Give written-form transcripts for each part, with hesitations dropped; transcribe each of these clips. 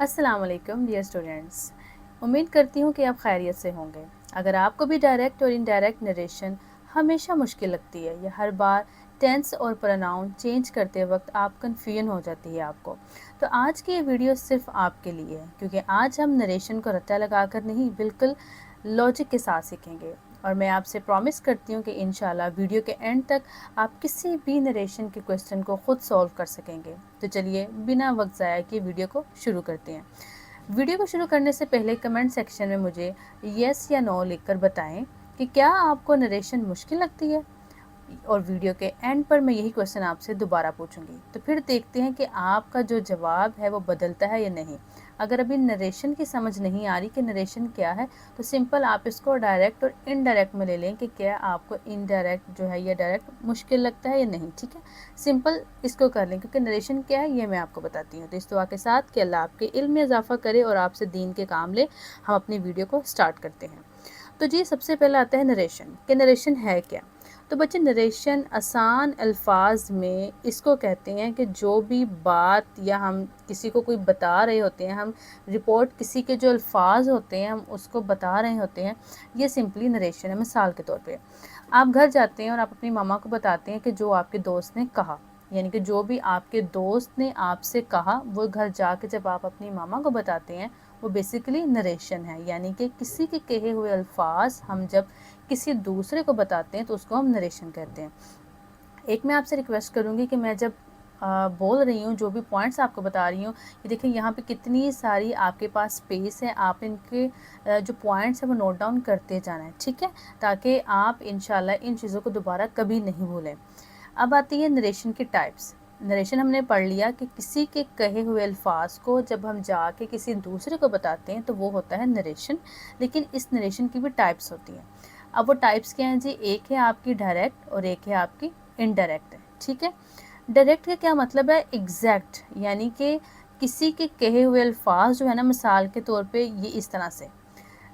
अस्सलाम वालेकुम dear students. उम्मीद करती हूँ कि आप खैरियत से होंगे। अगर आपको भी डायरेक्ट और इनडायरेक्ट नरेशन हमेशा मुश्किल लगती है या हर बार टेंस और प्रोनाउन चेंज करते वक्त आप कन्फ्यूजन हो जाती है आपको, तो आज की ये वीडियो सिर्फ आपके लिए है, क्योंकि आज हम नरेशन को रट्टा लगाकर नहीं, बिल्कुल लॉजिक के साथ सीखेंगे। और मैं आपसे प्रॉमिस करती हूँ कि इंशाल्लाह वीडियो के एंड तक आप किसी भी नरेशन के क्वेश्चन को ख़ुद सॉल्व कर सकेंगे। तो चलिए बिना वक्त ज़ाया किए वीडियो को शुरू करते हैं। वीडियो को शुरू करने से पहले कमेंट सेक्शन में मुझे येस या नो लिखकर बताएं कि क्या आपको नरेशन मुश्किल लगती है, और वीडियो के एंड पर मैं यही क्वेश्चन आपसे दोबारा पूछूंगी। तो फिर देखते हैं कि आपका जो जवाब है वो बदलता है या नहीं। अगर अभी नरेशन की समझ नहीं आ रही कि नरेशन क्या है, तो सिंपल आप इसको डायरेक्ट और इनडायरेक्ट में ले लें कि क्या आपको इनडायरेक्ट जो है या डायरेक्ट मुश्किल लगता है या नहीं। ठीक है, सिंपल इसको कर लें, क्योंकि नरेशन क्या है ये मैं आपको बताती हूँ। तो इस दुआ के साथ कि अल्लाह आपके इल्म में इजाफा करे और आपसे दीन के काम ले, हम अपनी वीडियो को स्टार्ट करते हैं। तो जी सबसे पहला आता है नरेशन, कि नरेशन है क्या। तो बच्चे, नरेशन आसान अल्फाज में इसको कहते हैं कि जो भी बात या हम किसी को कोई बता रहे होते हैं, हम रिपोर्ट किसी के जो अल्फाज होते हैं हम उसको बता रहे होते हैं, ये सिंपली नरेशन है। मिसाल के तौर पे आप घर जाते हैं और आप अपनी मामा को बताते हैं कि जो आपके दोस्त ने कहा, यानी कि जो भी आपके दोस्त ने आपसे कहा वो घर जाके जब आप अपनी मामा को बताते हैं, वो बेसिकली नरेशन है। यानी कि किसी के कहे हुए अल्फाज हम जब किसी दूसरे को बताते हैं तो उसको हम नरेशन कहते हैं। एक मैं आपसे रिक्वेस्ट करूँगी कि मैं जब बोल रही हूँ, जो भी पॉइंट्स आपको बता रही हूँ, ये देखिए यहाँ पे कितनी सारी आपके पास स्पेस है, आप इनके जो पॉइंट्स हैं वो नोट डाउन करते जाना है। ठीक है, ताकि आप इंशाल्लाह इन चीज़ों को दोबारा कभी नहीं भूलें। अब आती है नरेशन की टाइप्स। नरेशन हमने पढ़ लिया कि किसी के कहे हुए अल्फाज को जब हम जाके किसी दूसरे को बताते हैं तो वो होता है नरेशन। लेकिन इस नरेशन की भी टाइप्स होती हैं। अब वो टाइप्स क्या हैं जी, एक है आपकी डायरेक्ट और एक है आपकी इनडायरेक्ट है। ठीक है, डायरेक्ट का क्या मतलब है, एग्जैक्ट, यानी कि किसी के कहे हुए अल्फाज जो है ना, मिसाल के तौर पे ये इस तरह से,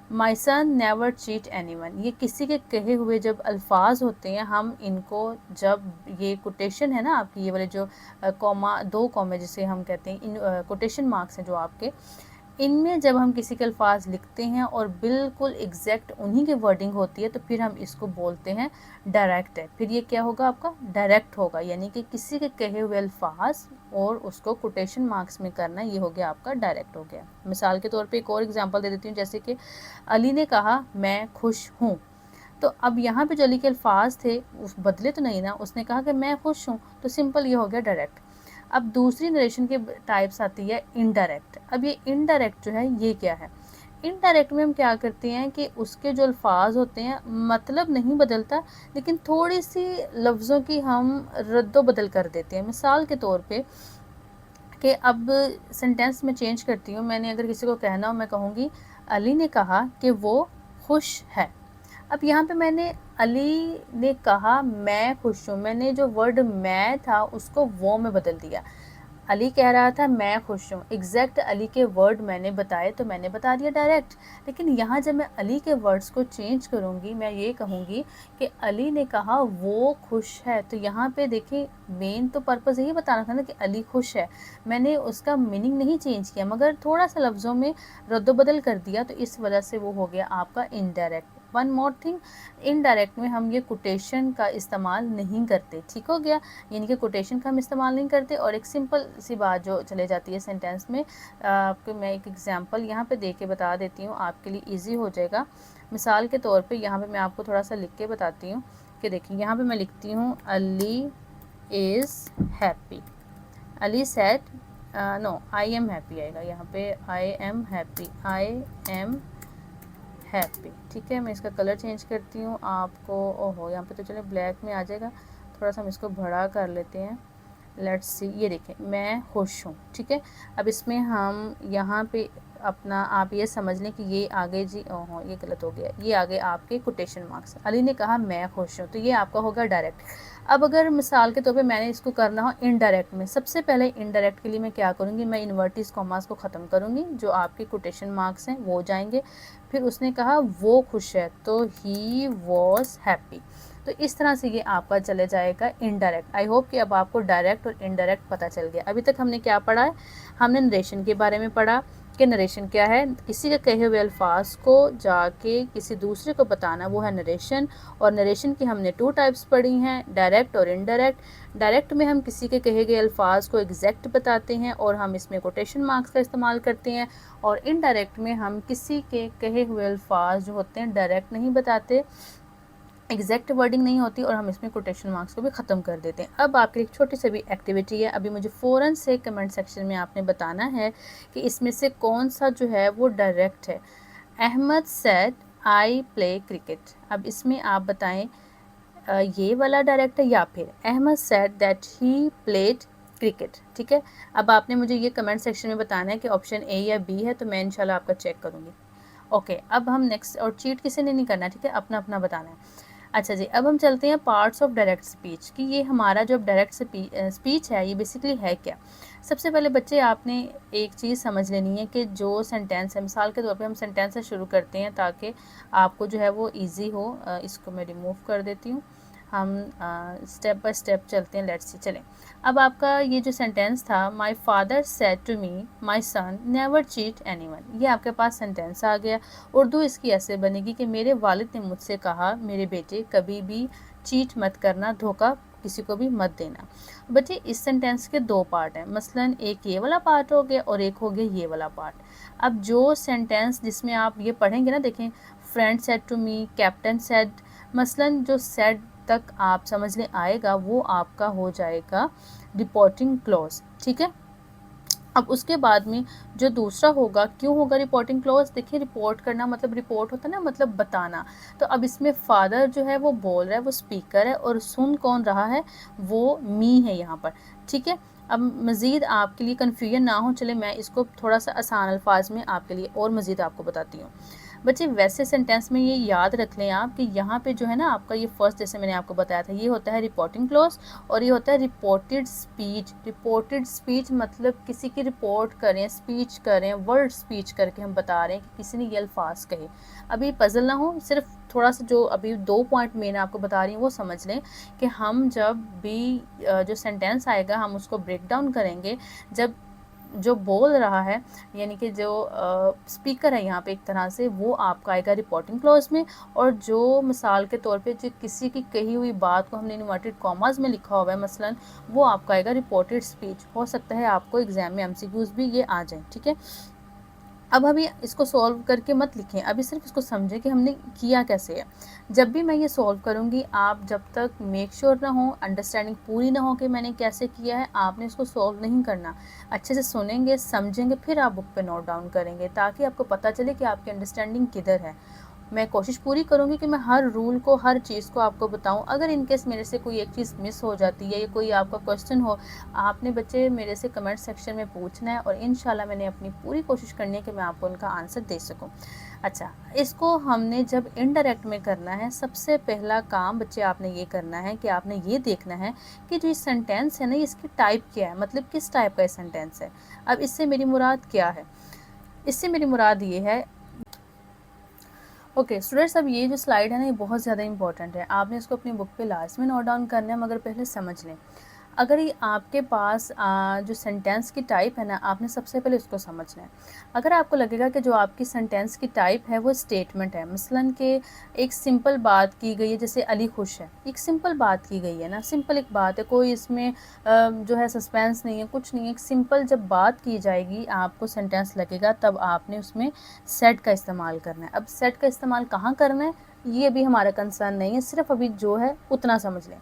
माई सन नेवर चीट एनीवन, ये किसी के कहे हुए जब अल्फाज होते हैं, हम इनको जब ये कोटेशन है ना आपकी, ये वाले जो कॉमा, दो कॉमे जिसे हम कहते हैं, इन कोटेशन मार्क्स हैं जो आपके, इनमें जब हम किसी के अल्फाज लिखते हैं और बिल्कुल एग्जैक्ट उन्हीं की वर्डिंग होती है, तो फिर हम इसको बोलते हैं डायरेक्ट है। फिर ये क्या होगा, आपका डायरेक्ट होगा, यानी कि किसी के कहे हुए अल्फाज और उसको कोटेशन मार्क्स में करना, ये हो गया आपका डायरेक्ट हो गया। मिसाल के तौर पे एक और एग्जांपल दे देती हूँ, जैसे कि अली ने कहा मैं खुश हूँ। तो अब यहाँ पे जो अली के अल्फाज थे उस बदले तो नहीं ना, उसने कहा कि मैं खुश हूँ, तो सिंपल ये हो गया डायरेक्ट। अब दूसरी नरेशन के टाइप्स आती है इनडायरेक्ट। अब ये इनडायरेक्ट जो है ये क्या है, इनडायरेक्ट में हम क्या करते हैं कि उसके जो अल्फाज होते हैं मतलब नहीं बदलता, लेकिन थोड़ी सी लफ्ज़ों की हम रद्दो बदल कर देते हैं। मिसाल के तौर पे कि अब सेंटेंस में चेंज करती हूँ, मैंने अगर किसी को कहना हो, मैं कहूँगी अली ने कहा कि वो खुश है। अब यहाँ पे मैंने अली ने कहा मैं खुश हूँ, मैंने जो वर्ड मैं था उसको वो में बदल दिया। अली कह रहा था मैं खुश हूँ, एग्जैक्ट अली के वर्ड मैंने बताए तो मैंने बता दिया डायरेक्ट। लेकिन यहाँ जब मैं अली के वर्ड्स को चेंज करूँगी, मैं ये कहूँगी कि अली ने कहा वो खुश है, तो यहाँ पे देखिए मेन तो पर्पज़ यही बताना था ना कि अली खुश है, मैंने उसका मीनिंग नहीं चेंज किया, मगर थोड़ा सा लफ्ज़ों में रद्दोबदल कर दिया, तो इस वजह से वो हो गया आपका indirect. One more thing, indirect में हम ये कोटेशन का इस्तेमाल नहीं करते। ठीक हो गया, यानी कि कोटेशन का हम इस्तेमाल नहीं करते। और एक सिंपल सी बात जो चले जाती है सेंटेंस में, आपको मैं एक एग्जांपल यहाँ पे दे के बता देती हूँ, आपके लिए इजी हो जाएगा। मिसाल के तौर पे यहाँ पे मैं आपको थोड़ा सा लिख के बताती हूँ कि देखिए यहाँ पे मैं लिखती हूँ Ali is happy. Ali said, no I am happy आएगा यहाँ पे, I am happy, I am happy. ठीक है, मैं इसका कलर चेंज करती हूँ आपको, ओहो यहाँ पे तो चले ब्लैक में आ जाएगा, थोड़ा सा हम इसको बड़ा कर लेते हैं। लेट्स सी, ये देखें मैं खुश हूँ। ठीक है, अब इसमें हम यहाँ पे अपना, आप ये समझ लें कि ये आगे जी, ओहो ये गलत हो गया, ये आगे आपके कोटेशन मार्क्स। अली ने कहा मैं खुश हूँ, तो ये आपका होगा डायरेक्ट। अब अगर मिसाल के तौर पे मैंने इसको करना हो इनडायरेक्ट में, सबसे पहले इनडायरेक्ट के लिए मैं क्या करूँगी, मैं इन्वर्टिस कॉमास को ख़त्म करूँगी, जो आपके कोटेशन मार्क्स हैं वो जाएंगे। फिर उसने कहा वो खुश है, तो ही वॉज हैप्पी। तो इस तरह से ये आपका चले जाएगा इनडायरेक्ट। आई होप कि अब आपको डायरेक्ट और इनडायरेक्ट पता चल गया। अभी तक हमने क्या पढ़ा है, हमने नरेशन के बारे में पढ़ा कि नरेशन क्या है, किसी के कहे हुए अल्फाज को जाके किसी दूसरे को बताना, वो है नरेशन। और नरेशन की हमने 2 टाइप्स पढ़ी हैं, डायरेक्ट और इनडायरेक्ट। डायरेक्ट में हम किसी के कहे गए अल्फाज को एग्जैक्ट बताते हैं और हम इसमें कोटेशन मार्क्स का इस्तेमाल करते हैं। और इनडायरेक्ट में हम किसी के कहे हुए अल्फाज जो होते हैं डायरेक्ट नहीं बताते, एग्जैक्ट वर्डिंग नहीं होती, और हम इसमें कोटेशन मार्क्स को भी ख़त्म कर देते हैं। अब आपकी एक छोटी सी भी एक्टिविटी है, अभी मुझे फ़ौरन से कमेंट सेक्शन में आपने बताना है कि इसमें से कौन सा जो है वो डायरेक्ट है। Ahmed said I play cricket. अब इसमें आप बताएं ये वाला डायरेक्ट है या फिर Ahmed said that he played cricket. ठीक है, अब आपने मुझे ये कमेंट सेक्शन में बताना है कि ऑप्शन ए या बी है, तो मैं इंशाल्लाह आपका चेक करूँगी। ओके, अब हम नेक्स्ट, और चीट किसी ने नहीं करना, ठीक है, अपना अपना बताना है। अच्छा जी, अब हम चलते हैं पार्ट्स ऑफ डायरेक्ट स्पीच कि ये हमारा जो डायरेक्ट स्पीच है ये बेसिकली है क्या। सबसे पहले बच्चे आपने एक चीज़ समझ लेनी है कि जो सेंटेंस है, मिसाल के तौर पे हम सेंटेंस से शुरू करते हैं ताकि आपको जो है वो इजी हो। इसको मैं रिमूव कर देती हूँ, हम स्टेप बाय स्टेप चलते हैं। लेट्स सी, चलें। अब आपका ये जो सेंटेंस था, my father said to me my son never cheat anyone, ये आपके पास सेंटेंस आ गया। उर्दू इसकी ऐसे बनेगी कि मेरे वालिद ने मुझसे कहा मेरे बेटे कभी भी चीट मत करना, धोखा किसी को भी मत देना। बच्चे इस सेंटेंस के 2 पार्ट हैं, मसलन एक ये वाला पार्ट हो गया और एक हो गया ये वाला पार्ट। अब जो सेंटेंस जिसमें आप ये पढ़ेंगे ना, देखें, friend said to me, captain said, मसलन जो सेड तक आप समझ लें आएगा वो आपका हो जाएगा रिपोर्टिंग क्लॉज। ठीक है, अब उसके बाद में जो दूसरा होगा, क्यों होगा रिपोर्टिंग क्लॉज, देखिए रिपोर्ट करना मतलब रिपोर्ट होता है ना, मतलब बताना। तो अब इसमें फादर जो है वो बोल रहा है, वो स्पीकर है, और सुन कौन रहा है, वो मी है यहाँ पर। ठीक है, अब मज़ीद आपके लिए कन्फ्यूजन ना हो, चले मैं इसको थोड़ा सा आसान अल्फाज में आपके लिए और मज़ीद आपको बताती हूँ। बच्चे वैसे सेंटेंस में ये याद रख लें आप कि यहाँ पे जो है ना आपका ये फर्स्ट, जैसे मैंने आपको बताया था, ये होता है रिपोर्टिंग क्लॉज और ये होता है रिपोर्टेड स्पीच। रिपोर्टेड स्पीच मतलब किसी की रिपोर्ट करें, स्पीच करें, वर्ड स्पीच करके हम बता रहे हैं कि किसी ने ये अल्फाज कहे। अभी पजल ना हो, सिर्फ थोड़ा सा जो अभी 2 पॉइंट मैंने आपको बता रही हूँ वो समझ लें कि हम जब भी जो सेंटेंस आएगा हम उसको ब्रेक डाउन करेंगे। जब जो बोल रहा है यानी कि जो स्पीकर है यहाँ पे एक तरह से, वो आपका आएगा रिपोर्टिंग क्लॉज में, और जो मिसाल के तौर पे जो किसी की कही हुई बात को हमने इन्वर्टेड कॉमास में लिखा हुआ है मसलन, वो आपका आएगा रिपोर्टेड स्पीच। हो सकता है आपको एग्जाम में एमसीक्यूज भी ये आ जाए। ठीक है, अब अभी इसको सॉल्व करके मत लिखें, अभी सिर्फ इसको समझें कि हमने किया कैसे है। जब भी मैं ये सॉल्व करूँगी, आप जब तक मेक श्योर ना हो, अंडरस्टैंडिंग पूरी ना हो कि मैंने कैसे किया है, आपने इसको सॉल्व नहीं करना। अच्छे से सुनेंगे, समझेंगे, फिर आप बुक पे नोट डाउन करेंगे ताकि आपको पता चले कि आपकी अंडरस्टैंडिंग किधर है। मैं कोशिश पूरी करूँगी कि मैं हर रूल को, हर चीज़ को आपको बताऊँ। अगर इनकेस मेरे से कोई एक चीज़ मिस हो जाती है या कोई आपका क्वेश्चन हो, आपने बच्चे मेरे से कमेंट सेक्शन में पूछना है और इंशाल्लाह मैंने अपनी पूरी कोशिश करनी है कि मैं आपको उनका आंसर दे सकूं। अच्छा, इसको हमने जब इनडायरेक्ट में करना है, सबसे पहला काम बच्चे आपने ये करना है कि आपने ये देखना है कि जो सेंटेंस है ना, इसकी टाइप क्या है, मतलब किस टाइप का सेंटेंस है। अब इससे मेरी मुराद क्या है, इससे मेरी मुराद ये है। ओके स्टूडेंट्स, अब ये जो स्लाइड है ना, ये बहुत ज़्यादा इंपॉर्टेंट है, आपने इसको अपनी बुक पे लास्ट में नोट डाउन करना है, मगर पहले समझ लें। अगर ये आपके पास जो सेंटेंस की टाइप है ना, आपने सबसे पहले उसको समझना है। अगर आपको लगेगा कि जो आपकी सेंटेंस की टाइप है वो स्टेटमेंट है, मसलन कि एक सिंपल बात की गई है, जैसे अली खुश है, एक सिंपल बात की गई है ना, सिंपल एक बात है, कोई इसमें जो है सस्पेंस नहीं है, कुछ नहीं है, एक सिंपल जब बात की जाएगी आपको सेंटेंस लगेगा, तब आपने उसमें सेड का इस्तेमाल करना है। अब सेड का इस्तेमाल कहाँ करना है ये अभी हमारा कंसर्न नहीं है, सिर्फ अभी जो है उतना समझ लें।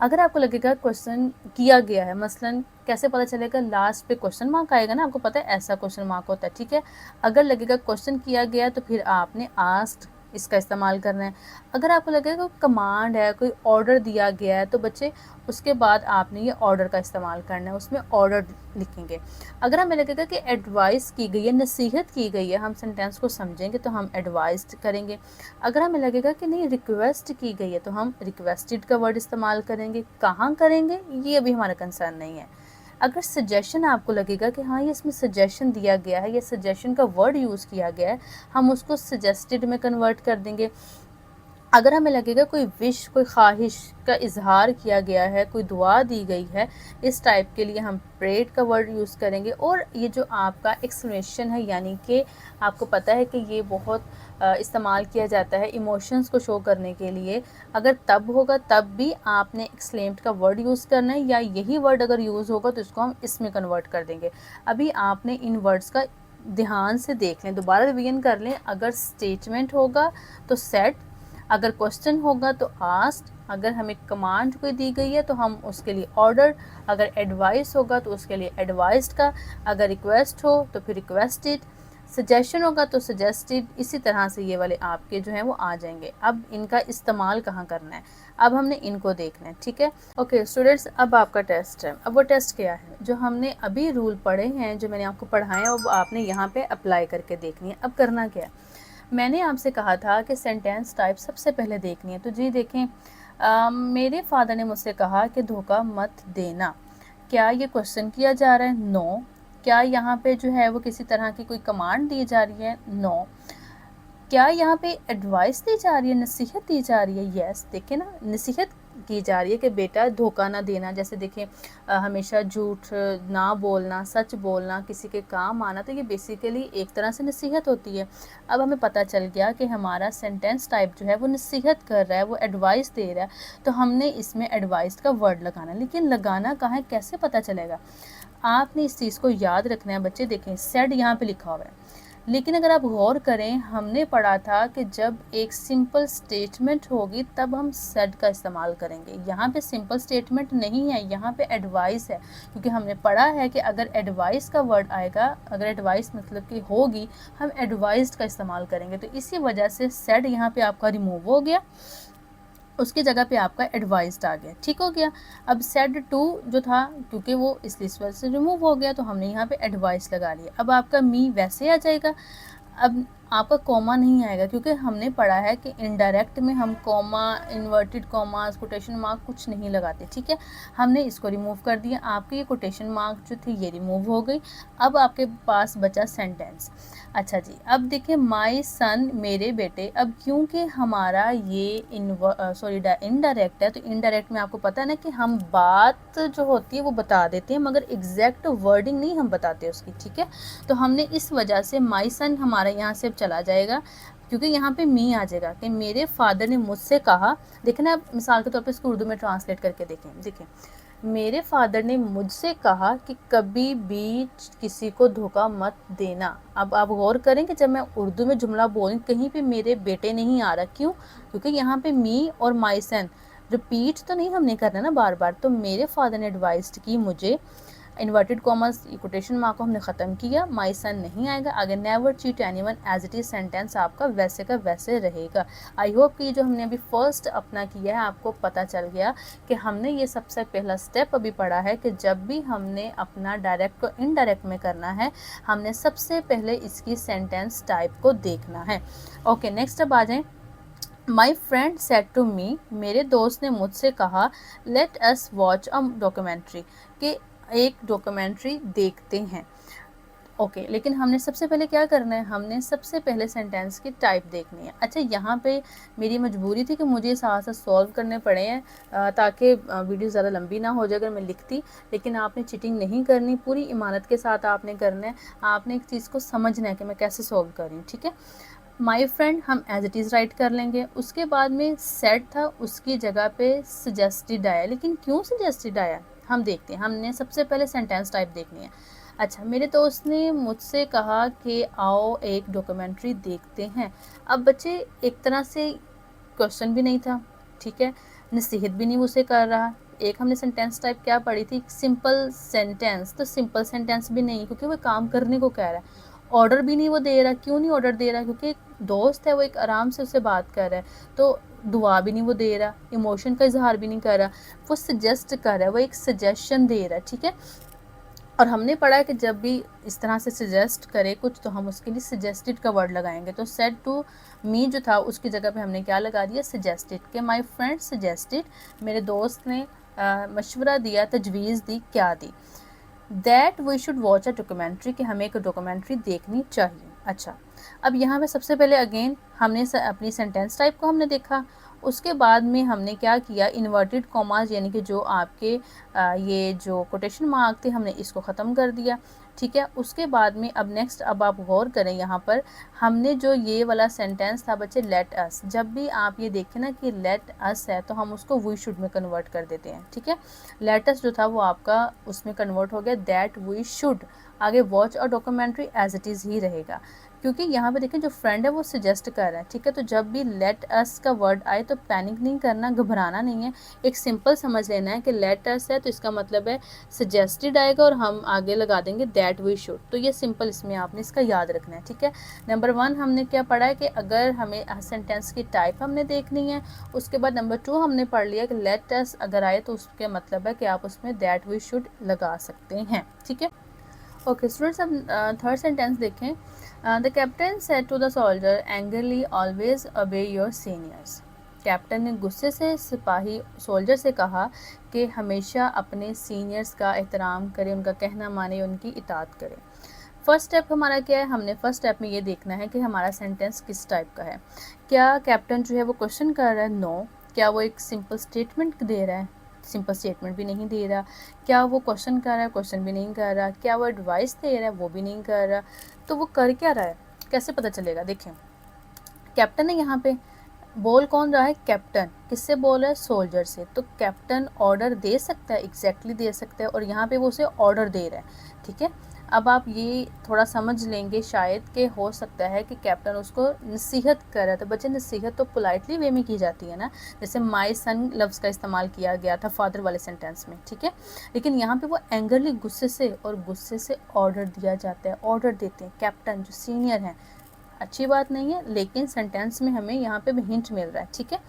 अगर आपको लगेगा क्वेश्चन किया गया है, मसलन कैसे पता चलेगा, लास्ट पे क्वेश्चन मार्क आएगा ना, आपको पता है ऐसा क्वेश्चन मार्क होता है। ठीक है, अगर लगेगा क्वेश्चन किया गया तो फिर आपने आस्क्ड इसका इस्तेमाल करना है। अगर आपको लगेगा कोई कमांड है, कोई ऑर्डर दिया गया है, तो बच्चे उसके बाद आपने ये ऑर्डर का इस्तेमाल करना है, उसमें ऑर्डर लिखेंगे। अगर हमें लगेगा कि एडवाइस की गई है, नसीहत की गई है, हम सेंटेंस को समझेंगे तो हम एडवाइस्ड करेंगे। अगर हमें लगेगा कि नहीं रिक्वेस्ट की गई है, तो हम रिक्वेस्टेड का वर्ड इस्तेमाल करेंगे। कहाँ करेंगे ये अभी हमारा कंसर्न नहीं है। अगर सजेशन आपको लगेगा कि हाँ ये इसमें सजेशन दिया गया है, ये सजेशन का वर्ड यूज़ किया गया है, हम उसको सजेस्टेड में कन्वर्ट कर देंगे। अगर हमें लगेगा कोई विश, कोई ख्वाहिश का इजहार किया गया है, कोई दुआ दी गई है, इस टाइप के लिए हम प्रेड का वर्ड यूज़ करेंगे। और ये जो आपका एक्सक्लेमेशन है, यानी कि आपको पता है कि ये बहुत इस्तेमाल किया जाता है इमोशंस को शो करने के लिए, अगर तब होगा तब भी आपने एक्सक्लेम्ड का वर्ड यूज़ करना है, या यही वर्ड अगर यूज़ होगा तो इसको हम इसमें कन्वर्ट कर देंगे। अभी आपने इन वर्ड्स का ध्यान से देख लें, दोबारा रिवीजन कर लें। अगर स्टेटमेंट होगा तो सेड, अगर क्वेश्चन होगा तो आस्क्ड, अगर हमें कमांड कोई दी गई है तो हम उसके लिए ऑर्डर, अगर एडवाइस होगा तो उसके लिए एडवाइस्ड का, अगर रिक्वेस्ट हो तो फिर रिक्वेस्टेड, सजेशन होगा तो सजेस्टेड। इसी तरह से ये वाले आपके जो हैं वो आ जाएंगे। अब इनका इस्तेमाल कहाँ करना है, अब हमने इनको देखना है, ठीक है। ओके स्टूडेंट्स, अब आपका टेस्ट है। अब वो टेस्ट क्या है, जो हमने अभी रूल पढ़े हैं, जो मैंने आपको पढ़ाए हैं, वो आपने यहाँ पे अप्लाई करके देखनी है। अब करना क्या है, मैंने आपसे कहा था कि सेंटेंस टाइप सबसे पहले देखनी है। तो जी देखें, मेरे फादर ने मुझसे कहा कि धोखा मत देना। क्या ये क्वेश्चन किया जा रहा है? नो। क्या यहाँ पे जो है वो किसी तरह की कोई कमांड दी जा रही है? नो। क्या यहाँ पे एडवाइस दी जा रही है, नसीहत दी जा रही है? यस। देखें ना, नसीहत की जा रही है कि बेटा धोखा ना देना। जैसे देखें, हमेशा झूठ ना बोलना, सच बोलना, किसी के काम आना, तो ये बेसिकली एक तरह से नसीहत होती है। अब हमें पता चल गया कि हमारा सेंटेंस टाइप जो है वो नसीहत कर रहा है, वो एडवाइस दे रहा है, तो हमने इसमें एडवाइस का वर्ड लगाना। लेकिन लगाना कहाँ है, कैसे पता चलेगा? आपने इस चीज़ को याद रखना है बच्चे। देखें, सेड यहाँ पे लिखा हुआ है, लेकिन अगर आप गौर करें, हमने पढ़ा था कि जब एक सिंपल स्टेटमेंट होगी तब हम सेड का इस्तेमाल करेंगे। यहाँ पे सिंपल स्टेटमेंट नहीं है, यहाँ पे एडवाइस है, क्योंकि हमने पढ़ा है कि अगर एडवाइस का वर्ड आएगा, अगर एडवाइस मतलब कि होगी, हम एडवाइस्ड का इस्तेमाल करेंगे। तो इसी वजह से सेड यहाँ पे आपका रिमूव हो गया, उसकी जगह पे आपका एडवाइस्ड आ गया। ठीक हो गया। अब सेड टू जो था, क्योंकि वो इस वजह से रिमूव हो गया, तो हमने यहाँ पे एडवाइस लगा लिया। अब आपका मी वैसे आ जाएगा। अब आपका कॉमा नहीं आएगा, क्योंकि हमने पढ़ा है कि इनडायरेक्ट में हम comma, inverted commas, quotation mark कुछ नहीं लगाते। ठीक है, हमने इसको रिमूव कर दिया। आपकी ये कोटेशन मार्क जो थी ये रिमूव हो गई। अब आपके पास बचा सेंटेंस। अच्छा जी, अब देखिए, माई सन, मेरे बेटे। अब क्योंकि हमारा ये इनडायरेक्ट है, तो इनडायरेक्ट में आपको पता है ना कि हम बात जो होती है वो बता देते हैं, मगर एग्जैक्ट वर्डिंग नहीं हम बताते उसकी। ठीक है, तो हमने इस वजह से माई सन हमारा यहाँ से चला जाएगा, क्योंकि यहाँ पे मी आ जाएगा कि मेरे फादर ने मुझसे कहा। देखें ना, मिसाल के तौर पे इसको उर्दू में ट्रांसलेट करके देखें, मेरे फादर ने मुझसे कहा कि कभी भी किसी को धोखा मत देना। अब आप गौर करें कि जब मैं उर्दू में जुमला बोलूँ, कहीं पे मेरे बेटे नहीं आ रहा। क्यों? क्योंकि यहाँ पे मी और माई सन रिपीट तो नहीं हमने करना ना बार बार। तो मेरे फादर ने एडवाइस्ड की मुझे, इन्वर्टेड कॉमर्स कोटेशन मार्क को हमने ख़त्म किया, माई सन नहीं आएगा आगे। Never cheat anyone, as it is sentence आपका वैसे का वैसे रहेगा। आई होप कि जो हमने अभी फर्स्ट अपना किया है आपको पता चल गया कि हमने ये सबसे पहला स्टेप अभी पढ़ा है कि जब भी हमने अपना डायरेक्ट को इनडायरेक्ट में करना है, हमने सबसे पहले इसकी सेंटेंस टाइप को देखना है। ओके, नेक्स्ट अब आ जाएँ। My friend said to me, मेरे दोस्त ने मुझसे कहा, let us watch a documentary, कि एक डॉक्यूमेंट्री देखते हैं। ओके, लेकिन हमने सबसे पहले क्या करना है, हमने सबसे पहले सेंटेंस की टाइप देखनी है। अच्छा, यहाँ पे मेरी मजबूरी थी कि मुझे साथ साथ सॉल्व करने पड़े हैं ताकि वीडियो ज़्यादा लंबी ना हो जाए अगर मैं लिखती। लेकिन आपने चीटिंग नहीं करनी, पूरी ईमानत के साथ आपने करना है। आपने एक चीज़ को समझना है कि मैं कैसे सॉल्व कर रही हूँ। ठीक है, माई फ्रेंड हम एज इट इज़ राइट कर लेंगे। उसके बाद में सेड था, उसकी जगह पे सजेस्टेड आया। लेकिन क्यों सजेस्टेड आया हम देखते हैं। हमने सबसे पहले सेंटेंस टाइप देखनी है। अच्छा, मेरे दोस्त ने मुझसे कहा कि आओ एक डॉक्यूमेंट्री देखते हैं। अब बच्चे, एक तरह से क्वेश्चन भी नहीं था, ठीक है, नसीहत भी नहीं उसे कर रहा। एक हमने सेंटेंस टाइप क्या पढ़ी थी, सिंपल सेंटेंस। तो सिंपल सेंटेंस भी नहीं, क्योंकि वो काम करने को कह रहा है। ऑर्डर भी नहीं वो दे रहा। क्यों नहीं ऑर्डर दे रहा? क्योंकि एक दोस्त है, वो एक आराम से उससे बात कर रहा है। तो दुआ भी नहीं वो दे रहा, इमोशन का इजहार भी नहीं कर रहा, वो सजेस्ट कर रहा है, वो एक सजेशन दे रहा है। ठीक है, और हमने पढ़ा है कि जब भी इस तरह से सजेस्ट करे कुछ, तो हम उसके लिए सजेस्टेड का वर्ड लगाएंगे। तो सेड टू मी जो था, उसकी जगह पे हमने क्या लगा दिया, सजेस्टेड, कि माय फ्रेंड सजेस्टेड, मेरे दोस्त ने मशवरा दिया, तजवीज़ दी, क्या दी, that we should watch a documentary, कि हमें एक डॉक्यूमेंट्री देखनी चाहिए। अच्छा, अब यहाँ पे सबसे पहले अगेन हमने अपनी सेंटेंस टाइप को हमने देखा, उसके बाद में हमने क्या किया, इन्वर्टेड कॉमास यानी कि जो आपके ये जो कोटेशन मार्क थे हमने इसको ख़त्म कर दिया, ठीक है। उसके बाद में अब नेक्स्ट, अब आप गौर करें यहाँ पर हमने जो ये वाला सेंटेंस था बच्चे लेट अस, जब भी आप ये देखें ना कि लेट अस है तो हम उसको वी शुड में कन्वर्ट कर देते हैं, ठीक है। लेट अस जो था वो आपका उसमें कन्वर्ट हो गया दैट वी शुड, आगे वॉच और डॉक्यूमेंट्री एज इट इज़ ही रहेगा, क्योंकि यहाँ पे देखें जो फ्रेंड है वो सजेस्ट कर रहा है, ठीक है। तो जब भी लेट अस का वर्ड आए तो पैनिक नहीं करना, घबराना नहीं है, एक सिंपल समझ लेना है कि लेट अस है तो इसका मतलब है सजेस्टेड आएगा और हम आगे लगा देंगे दैट वी शुड। तो ये सिंपल इसमें आपने इसका याद रखना है, ठीक है। नंबर 1 हमने क्या पढ़ा है कि अगर हमें सेंटेंस की टाइप हमने देखनी है। उसके बाद नंबर 2 हमने पढ़ लिया कि लेट अस अगर आए तो उसका मतलब है कि आप उसमें दैट वी शुड लगा सकते हैं, ठीक है। ओके स्टूडेंट्स, अब थर्ड सेंटेंस देखें। The captain said to the soldier angrily always obey your seniors. Captain ने गुस्से से सिपाही सोल्जर से कहा कि हमेशा अपने सीनियर्स का एहतराम करें, उनका कहना माने, उनकी इताअत करें। फर्स्ट स्टेप हमारा क्या है, हमने फर्स्ट स्टेप में ये देखना है कि हमारा सेंटेंस किस टाइप का है। क्या कैप्टन जो है वो क्वेश्चन कर रहा है? नो। क्या वो एक सिंपल स्टेटमेंट दे रहा है? सिंपल स्टेटमेंट भी नहीं दे रहा। क्या वो क्वेश्चन कर रहा है? क्वेश्चन भी नहीं कर रहा। क्या वो एडवाइस दे रहा है? वो भी नहीं कर रहा। तो वो कर क्या रहा है, कैसे पता चलेगा? देखें, कैप्टन है यहाँ पे, बोल कौन रहा है? कैप्टन। किससे बोल रहा है? सोल्जर से। तो कैप्टन ऑर्डर दे सकता है, एग्जैक्टली दे सकता है, और यहाँ पे वो उसे ऑर्डर दे रहा है, ठीक है। अब आप ये थोड़ा समझ लेंगे शायद कि हो सकता है कि कैप्टन उसको नसीहत कर रहा है। तो बच्चे नसीहत तो पोलाइटली वे में की जाती है ना, जैसे माय सन लफ्ज़ का इस्तेमाल किया गया था फादर वाले सेंटेंस में, ठीक है। लेकिन यहाँ पे वो एंगरली गुस्से से, और गुस्से से ऑर्डर दिया जाता है, ऑर्डर देते हैं कैप्टन जो सीनियर हैं। अच्छी बात नहीं है, लेकिन सेंटेंस में हमें यहाँ पे भी हिंट मिल रहा है, ठीक है।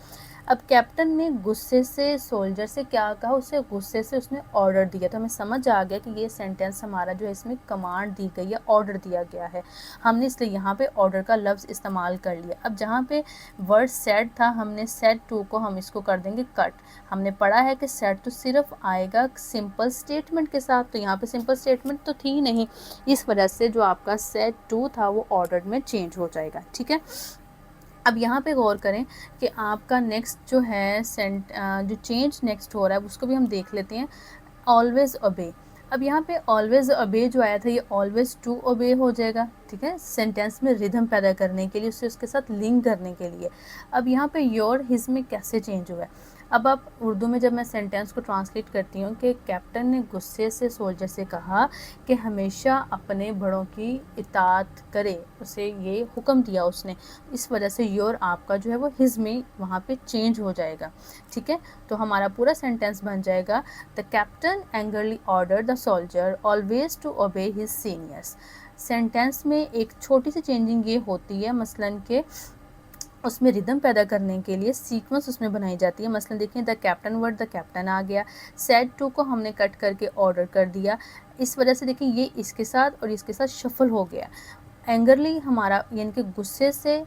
अब कैप्टन ने गुस्से से सोल्जर से क्या कहा? उसे गुस्से से उसने ऑर्डर दिया। तो हमें समझ आ गया कि ये सेंटेंस हमारा जो है इसमें कमांड दी गई है, ऑर्डर दिया गया है, हमने इसलिए यहाँ पे ऑर्डर का लफ्ज़ इस्तेमाल कर लिया। अब जहाँ पे वर्ड सेड था, हमने सेड टू को हम इसको कर देंगे कट। हमने पढ़ा है कि सेड तो सिर्फ आएगा सिंपल स्टेटमेंट के साथ, तो यहाँ पे सिंपल स्टेटमेंट तो थी नहीं, इस वजह से जो आपका सेड टू था वो ऑर्डर में चेंज हो जाएगा, ठीक है। अब यहाँ पे गौर करें कि आपका नेक्स्ट जो है जो चेंज नेक्स्ट हो रहा है उसको भी हम देख लेते हैं। ऑलवेज ओबे। अब यहाँ पे ऑलवेज ओबे जो आया था ये ऑलवेज टू ओबे हो जाएगा, ठीक है, सेंटेंस में रिदम पैदा करने के लिए, उससे उसके साथ लिंक करने के लिए। अब यहाँ पे योर हिज में कैसे चेंज हुआ है? अब आप उर्दू में जब मैं सेंटेंस को ट्रांसलेट करती हूँ कि कैप्टन ने गुस्से से सोल्जर से कहा कि हमेशा अपने बड़ों की इताअत करे, उसे ये हुक्म दिया उसने, इस वजह से योर आपका जो है वो हिज में वहाँ पे चेंज हो जाएगा, ठीक है। तो हमारा पूरा सेंटेंस बन जाएगा the captain angrily order the soldier always to obey his seniors. Sentence में एक छोटी सी चेंजिंग ये होती है, मसलन के उसमें रिदम पैदा करने के लिए सीक्वेंस उसमें बनाई जाती है। मसलन देखिए the captain word, the captain आ गया, सेड टू को हमने कट करके ऑर्डर कर दिया, इस वजह से देखिए ये इसके साथ और इसके साथ शफल हो गया। एंगरली हमारा यानी कि गुस्से से,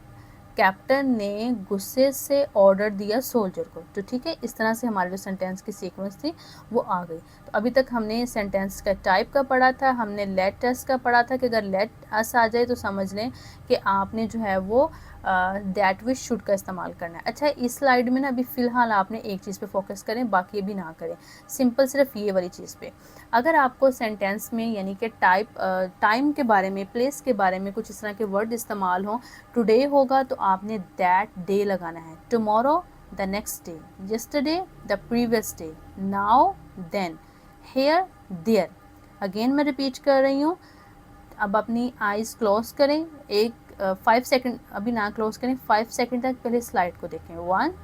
कैप्टन ने गुस्से से ऑर्डर दिया सोल्जर को, तो ठीक है, इस तरह से हमारे जो सेंटेंस की सीक्वेंस थी वो आ गई। तो अभी तक हमने सेंटेंस का टाइप का पढ़ा था, हमने लेट अस का पढ़ा था कि अगर लेट अस आ जाए तो समझ लें कि आपने जो है वो दैट विच शुड का इस्तेमाल करना है। अच्छा, इस स्लाइड में ना अभी फ़िलहाल आपने एक चीज़ पे फोकस करें, बाकी ये भी ना करें, सिंपल सिर्फ ये वाली चीज़ पे। अगर आपको सेंटेंस में यानी कि टाइम के बारे में, प्लेस के बारे में कुछ इस तरह के वर्ड इस्तेमाल हों, टुडे होगा तो आपने दैट डे लगाना है, tomorrow the next day, yesterday the previous day, now then, here there. Again मैं रिपीट कर रही हूँ। अब अपनी आइज़ क्लोज करें, 5 सेकंड अभी ना क्लोज करें, 5 सेकंड तक पहले स्लाइड को देखें। 1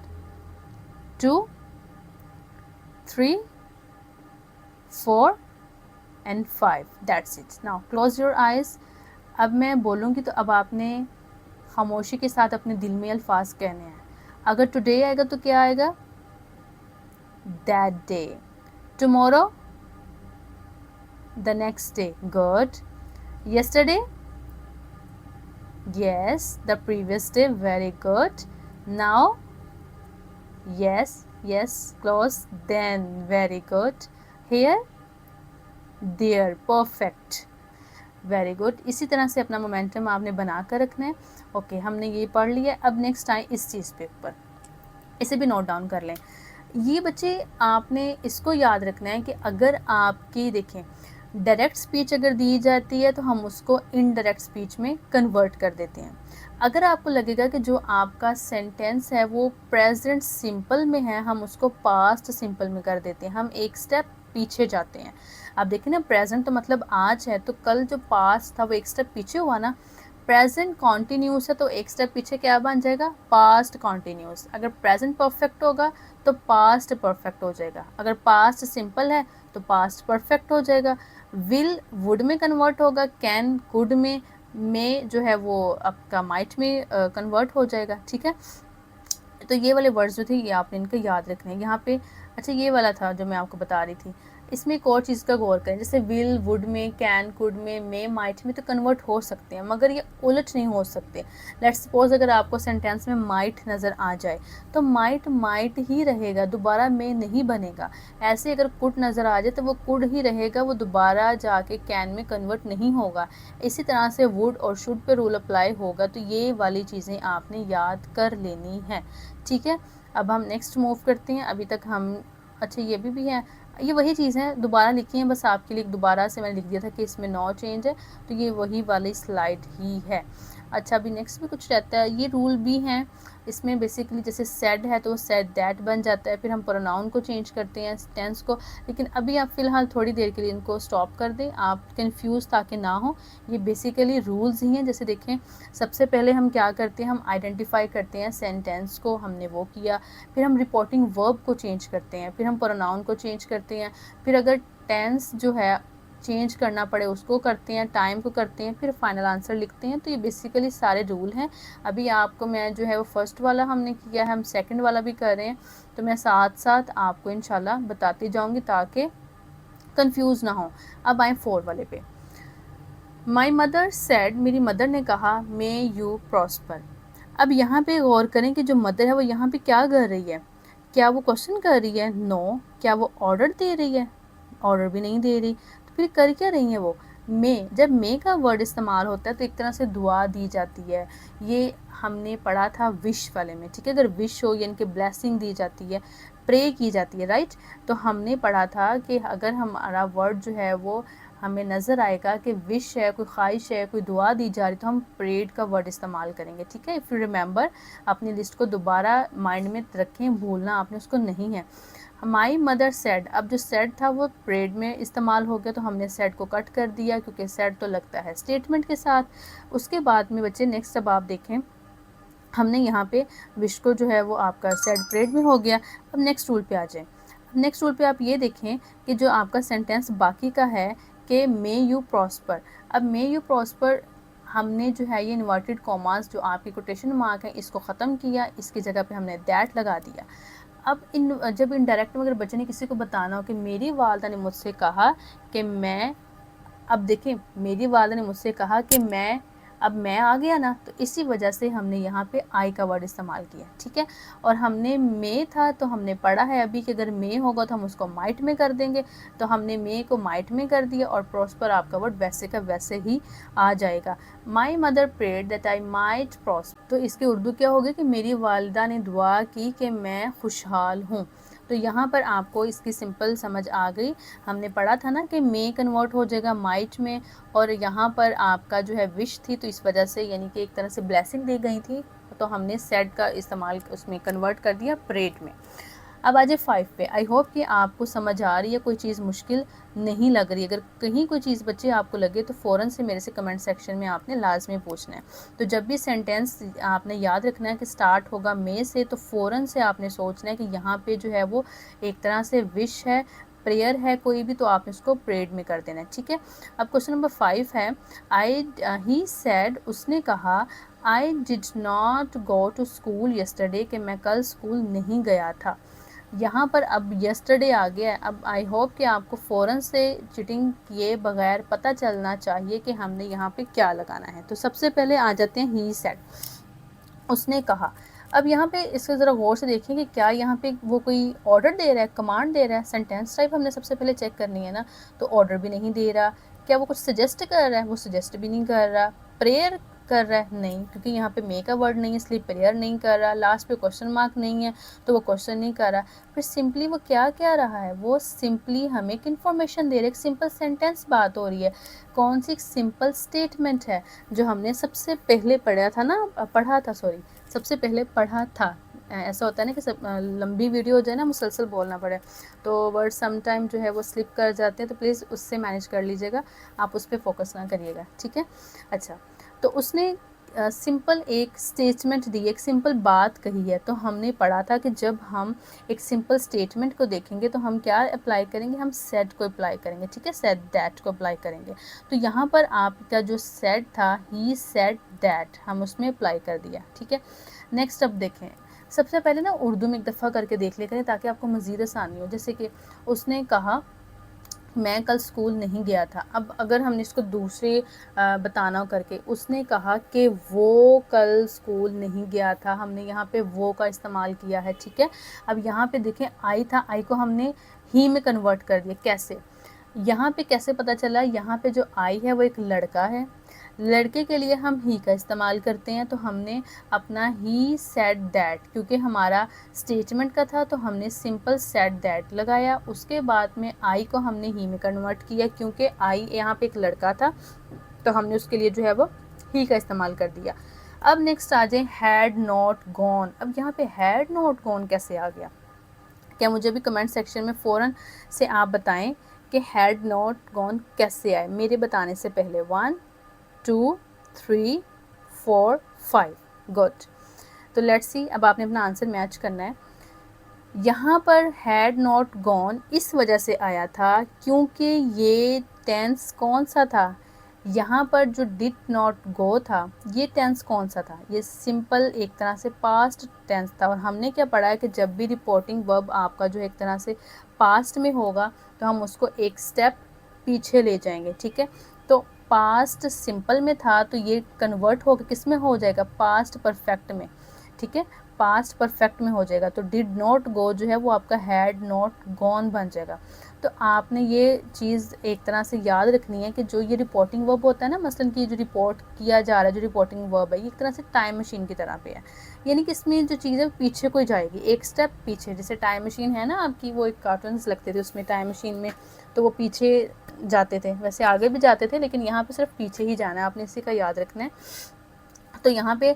2 3 4 and 5, that's it. Now close your eyes. अब मैं बोलूँगी तो अब आपने खामोशी के साथ अपने दिल में अल्फाज कहने हैं। अगर टुडे आएगा तो क्या आएगा? That day. Tomorrow the next day, good. yesterday, yes, the previous day, very good. Now, yes, yes, close, then, very good. Here, there, perfect, very good. इसी तरह से अपना मोमेंटम आपने बना कर रखना है। ओके, हमने ये पढ़ लिया। अब नेक्स्ट आए इस चीज़ पे ऊपर। इसे भी नोट डाउन कर लें। ये बच्चे आपने इसको याद रखना है कि अगर आपकी देखें डायरेक्ट स्पीच अगर दी जाती है तो हम उसको इनडायरेक्ट स्पीच में कन्वर्ट कर देते हैं। अगर आपको लगेगा कि जो आपका सेंटेंस है वो प्रेजेंट सिंपल में है, हम उसको पास्ट सिंपल में कर देते हैं, हम एक स्टेप पीछे जाते हैं। आप देखें ना, प्रेजेंट तो मतलब आज है, तो कल जो पास्ट था वो एक स्टेप पीछे हुआ ना। प्रेजेंट कॉन्टीन्यूस है तो एक स्टेप पीछे क्या बन जाएगा, पास्ट कॉन्टीन्यूस। अगर प्रेजेंट परफेक्ट होगा तो पास्ट परफेक्ट हो जाएगा, अगर पास्ट सिंपल है तो पास्ट परफेक्ट हो जाएगा। विल वुड में कन्वर्ट होगा, कैन कुड में जो है वो आपका माइट में कन्वर्ट हो जाएगा। ठीक है, तो ये वाले वर्ड्स जो थे ये आपने इनके याद रखने हैं यहाँ पे। अच्छा, ये वाला था जो मैं आपको बता रही थी, इसमें एक और चीज़ का गौर करें, जैसे विल वुड में, कैन कुड में, मे माइट में तो कन्वर्ट हो सकते हैं, मगर ये उलट नहीं हो सकते। लेट्स सपोज अगर आपको सेंटेंस में माइट नज़र आ जाए तो माइट माइट ही रहेगा, दोबारा मे नहीं बनेगा। ऐसे अगर कुड नज़र आ जाए तो वो कुड ही रहेगा, वो दोबारा जाके कैन में कन्वर्ट नहीं होगा। इसी तरह से वुड और शुड पे रूल अप्लाई होगा, तो ये वाली चीज़ें आपने याद कर लेनी है। ठीक है, अब हम नेक्स्ट मूव करते हैं। अभी तक हम, अच्छा ये भी है, ये वही चीज़ है, दोबारा लिखी है बस आपके लिए, दोबारा से मैंने लिख दिया था कि इसमें नो चेंज है, तो ये वही वाली स्लाइड ही है। अच्छा, अभी नेक्स्ट भी कुछ रहता है, ये रूल भी हैं इसमें। बेसिकली जैसे सेड है तो वो सेड दैट बन जाता है, फिर हम प्रोनाउन को चेंज करते हैं, टेंस को। लेकिन अभी आप फ़िलहाल थोड़ी देर के लिए इनको स्टॉप कर दें, आप कंफ्यूज ताकि ना हो। ये बेसिकली रूल्स ही हैं। जैसे देखें, सबसे पहले हम क्या करते हैं, हम आइडेंटिफाई करते हैं सेंटेंस को, हमने वो किया। फिर हम रिपोर्टिंग वर्ब को चेंज करते हैं, फिर हम प्रोनाउन को चेंज करते हैं, फिर अगर टेंस जो है चेंज करना पड़े उसको करते हैं, टाइम को करते हैं, फिर फाइनल आंसर लिखते हैं। तो ये बेसिकली सारे रूल हैं। अभी आपको मैं जो है वो फर्स्ट वाला हमने किया है, हम सेकंड वाला भी कर रहे हैं, तो मैं साथ साथ आपको इंशाल्लाह बताती जाऊंगी ताकि कंफ्यूज ना हो। अब आए फोर वाले पे। माई मदर सेड, मेरी मदर ने कहा, मे यू प्रॉस्पर। अब यहाँ पे गौर करें कि जो मदर है वो यहाँ पे क्या कर रही है, क्या वो क्वेश्चन कर रही है? नो। क्या वो ऑर्डर दे रही है? ऑर्डर भी नहीं दे रही। तो फिर कर क्या रही है वो? मे, जब मे का वर्ड इस्तेमाल होता है तो एक तरह से दुआ दी जाती है। ये हमने पढ़ा था विश वाले में। ठीक है, अगर विश हो यानी कि ब्लेसिंग दी जाती है, प्रे की जाती है, राइट। तो हमने पढ़ा था कि अगर हमारा वर्ड जो है वो हमें नज़र आएगा कि विश है, कोई ख्वाहिश है, कोई दुआ दी जा रही, तो हम प्रेड का वर्ड इस्तेमाल करेंगे। ठीक है, इफ़ यू रिमेंबर, अपनी लिस्ट को दोबारा माइंड में रखें, भूलना आपने उसको नहीं है। माई मदर सेड, अब जो सेड था वो प्रेड में इस्तेमाल हो गया, तो हमने सेड को कट कर दिया क्योंकि सेड तो लगता है स्टेटमेंट के साथ। उसके बाद में बच्चे नेक्स्ट अब आप देखें, हमने यहाँ पे विश को जो है वो आपका सेड प्रेड में हो गया। अब नेक्स्ट रूल पे आ जाए। नेक्स्ट रूल पे आप ये देखें कि जो आपका सेंटेंस बाकी का है कि मे यू प्रॉस्पर। अब मे यू प्रॉस्पर हमने जो है ये इन्वर्टेड कॉमास जो आपके कोटेशन मार्क है इसको ख़त्म किया, इसकी जगह पे हमने दैट लगा दिया। अब जब इनडायरेक्ट में अगर बच्चे ने किसी को बताना हो कि मेरी वालदा ने मुझसे कहा कि मैं, अब देखें, मेरी वालदा ने मुझसे कहा कि मैं, अब मैं आ गया ना, तो इसी वजह से हमने यहाँ पे आई का वर्ड इस्तेमाल किया। ठीक है, और हमने मे था तो हमने पढ़ा है अभी कि अगर मे होगा तो हम उसको माइट में कर देंगे, तो हमने मे को माइट में कर दिया और प्रॉस्पर आपका वर्ड वैसे का वैसे ही आ जाएगा। My mother prayed that I might prosper, तो इसकी उर्दू क्या होगी कि मेरी वालदा ने दुआ की कि मैं खुशहाल हूँ। तो यहाँ पर आपको इसकी सिंपल समझ आ गई। हमने पढ़ा था ना कि मे कन्वर्ट हो जाएगा माइट में, और यहाँ पर आपका जो है विश थी, तो इस वजह से यानी कि एक तरह से ब्लेसिंग दी गई थी, तो हमने सेड का इस्तेमाल उसमें कन्वर्ट कर दिया प्रेड में। अब आ जाए 5 पे। आई होप कि आपको समझ आ रही है, कोई चीज़ मुश्किल नहीं लग रही। अगर कहीं कोई चीज़ बच्चे आपको लगे तो फ़ौरन से मेरे से कमेंट सेक्शन में आपने लाजमी पूछना है। तो जब भी सेंटेंस आपने याद रखना है कि स्टार्ट होगा मे से, तो फ़ौरन से आपने सोचना है कि यहाँ पे जो है वो एक तरह से विश है, प्रेयर है कोई भी, तो आपने उसको प्रेड में कर देना है। ठीक है, अब क्वेश्चन नंबर 5 है, ही सेड, उसने कहा, I did not go to school yesterday, कि मैं कल स्कूल नहीं गया था। यहाँ पर अब यस्टरडे आ गया है। अब आई होप कि आपको फ़ौरन से चीटिंग किए बगैर पता चलना चाहिए कि हमने यहाँ पे क्या लगाना है। तो सबसे पहले आ जाते हैं ही सेड, उसने कहा। अब यहाँ पे इसको ज़रा गौर से देखें कि क्या यहाँ पे वो कोई ऑर्डर दे रहा है, कमांड दे रहा है। सेंटेंस टाइप हमने सबसे पहले चेक करनी है ना, तो ऑर्डर भी नहीं दे रहा। क्या वो कुछ सजेस्ट कर रहा है? वो सजेस्ट भी नहीं कर रहा। प्रेयर कर रहा है? नहीं, क्योंकि यहाँ पे मे का वर्ड नहीं है, इसलिए प्रेयर नहीं कर रहा। लास्ट पे क्वेश्चन मार्क नहीं है तो वो क्वेश्चन नहीं कर रहा। फिर सिंपली वो क्या कह रहा है? वो सिंपली हमें एक इन्फॉर्मेशन दे रहा है, एक सिंपल सेंटेंस बात हो रही है। कौन सी एक सिंपल स्टेटमेंट है जो हमने सबसे पहले सबसे पहले पढ़ा था। ऐसा होता है ना कि सब लंबी वीडियो हो जाए ना, मुसलसल बोलना पड़े, तो वर्ड सम टाइम जो है वो स्लिप कर जाते हैं, तो प्लीज़ उससे मैनेज कर लीजिएगा, आप उस पर फोकस ना करिएगा, ठीक है। अच्छा, तो उसने सिंपल एक स्टेटमेंट दी, एक सिंपल बात कही है। तो हमने पढ़ा था कि जब हम एक सिंपल स्टेटमेंट को देखेंगे तो हम क्या अप्लाई करेंगे? हम सेड को अप्लाई करेंगे, ठीक है, सेड दैट को अप्लाई करेंगे। तो यहाँ पर आपका जो सेड था, ही सेड दैट, हम उसमें अप्लाई कर दिया, ठीक है। नेक्स्ट अब देखें, सबसे पहले ना उर्दू में एक दफ़ा करके देख ले करें ताकि आपको मज़ीद आसानी हो। जैसे कि उसने कहा मैं कल स्कूल नहीं गया था। अब अगर हमने इसको दूसरे बताना करके, उसने कहा कि वो कल स्कूल नहीं गया था, हमने यहाँ पे वो का इस्तेमाल किया है, ठीक है। अब यहाँ पे देखें आई था, आई को हमने ही में कन्वर्ट कर दिया। कैसे? यहाँ पे कैसे पता चला? यहाँ पे जो आई है वो एक लड़का है, लड़के के लिए हम ही का इस्तेमाल करते हैं, तो हमने अपना ही सेड दैट, क्योंकि हमारा स्टेटमेंट का था तो हमने सिंपल सेड दैट लगाया। उसके बाद में आई को हमने ही में कन्वर्ट किया, क्योंकि आई यहाँ पे एक लड़का था तो हमने उसके लिए जो है वो ही का इस्तेमाल कर दिया। अब नेक्स्ट आ जाए हैड नॉट गॉन। अब यहाँ पे हैड नॉट गॉन कैसे आ गया? क्या मुझे भी कमेंट सेक्शन में फ़ौरन से आप बताएं कि हैड नॉट गॉन कैसे आए, मेरे बताने से पहले। 1 2 3 4 5, गुड। तो लेट्स सी, अब आपने अपना आंसर मैच करना है। यहाँ पर हैड नॉट गॉन इस वजह से आया था क्योंकि ये टेंस कौन सा था? यहाँ पर जो डिड नॉट गो था, ये टेंस कौन सा था? ये सिंपल एक तरह से पास्ट टेंस था। और हमने क्या पढ़ा है कि जब भी रिपोर्टिंग वर्ब आपका जो एक तरह से पास्ट में होगा तो हम उसको एक स्टेप पीछे ले जाएंगे, ठीक है। तो पास्ट सिंपल में था तो ये कन्वर्ट होकर किस में हो जाएगा? पास्ट परफेक्ट में, ठीक है, पास्ट परफेक्ट में हो जाएगा। तो डिड नॉट गो जो है वो आपका हैड नॉट गॉन बन जाएगा। तो आपने ये चीज़ एक तरह से याद रखनी है कि जो ये रिपोर्टिंग वर्ब होता है ना, मसलन कि जो रिपोर्ट किया जा रहा है, जो रिपोर्टिंग वर्ब है, ये एक तरह से टाइम मशीन की तरह पे है। यानी कि इसमें जो चीज़ है पीछे को जाएगी, एक स्टेप पीछे। जैसे टाइम मशीन है ना आपकी, वो एक कार्टून्स लगते थे उसमें टाइम मशीन में, तो वो पीछे जाते थे, वैसे आगे भी जाते थे लेकिन यहाँ पे सिर्फ पीछे ही जाना है, आपने इसी का याद रखना है। तो यहाँ पे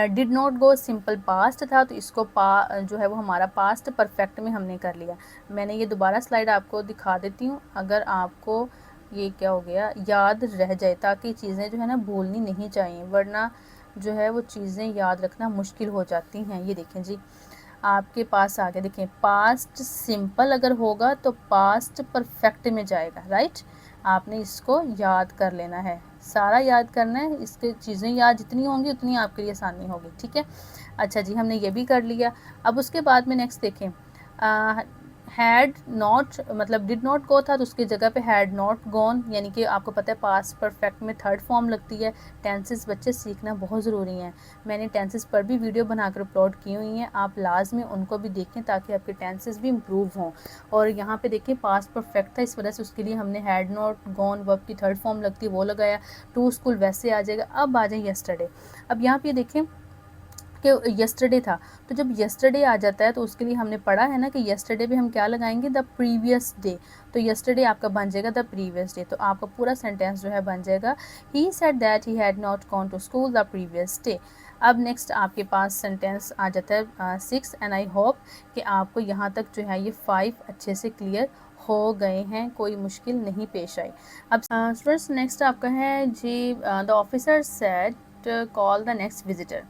did not go simple past था, तो इसको जो है वो हमारा पास्ट परफेक्ट में हमने कर लिया। मैंने ये दोबारा स्लाइड आपको दिखा देती हूँ, अगर आपको ये क्या हो गया याद रह जाए, ताकि चीज़ें जो है ना भूलनी नहीं चाहिए, वरना जो है वो चीज़ें याद रखना मुश्किल हो जाती हैं। ये देखें जी, आपके पास आगे देखें, पास्ट सिंपल अगर होगा तो पास्ट परफेक्ट में जाएगा, राइट। आपने इसको याद कर लेना है, सारा याद करना है, इसके चीज़ें याद जितनी होंगी उतनी आपके लिए आसानी होगी, ठीक है। अच्छा जी, हमने ये भी कर लिया। अब उसके बाद में नेक्स्ट देखें, हैड नॉट मतलब डिड नॉट गो था तो उसकी जगह पे हैड नॉट गॉन, यानी कि आपको पता है पास्ट परफेक्ट में थर्ड फॉर्म लगती है। टेंसेस बच्चे सीखना बहुत ज़रूरी है, मैंने टेंसेस पर भी वीडियो बनाकर अपलोड की हुई हैं, आप लाजमी उनको भी देखें ताकि आपके टेंसेस भी इम्प्रूव हों। और यहाँ पे देखिए पास्ट परफेक्ट था, इस वजह से उसके लिए हमने हैड नॉट गॉन वर्ब की थर्ड फॉर्म लगती है वो लगाया। टू स्कूल वैसे आ जाएगा। अब आ जाए यस्टरडे। अब यहाँ पे देखें कि यस्टरडे था, तो जब यस्टरडे आ जाता है तो उसके लिए हमने पढ़ा है ना कि यस्टरडे भी हम क्या लगाएंगे? The previous day. तो यस्टरडे आपका बन जाएगा द प्रीवियस डे, तो आपका पूरा सेंटेंस जो है बन जाएगा he said that he had not gone to school the previous day. अब नेक्स्ट आपके पास सेंटेंस आ जाता है 6, एंड आई होप कि आपको यहाँ तक जो है ये 5 अच्छे से क्लियर हो गए हैं, कोई मुश्किल नहीं पेश आई। अब स्टूडेंट्स नेक्स्ट आपका है जी, the officer said call the next visitor.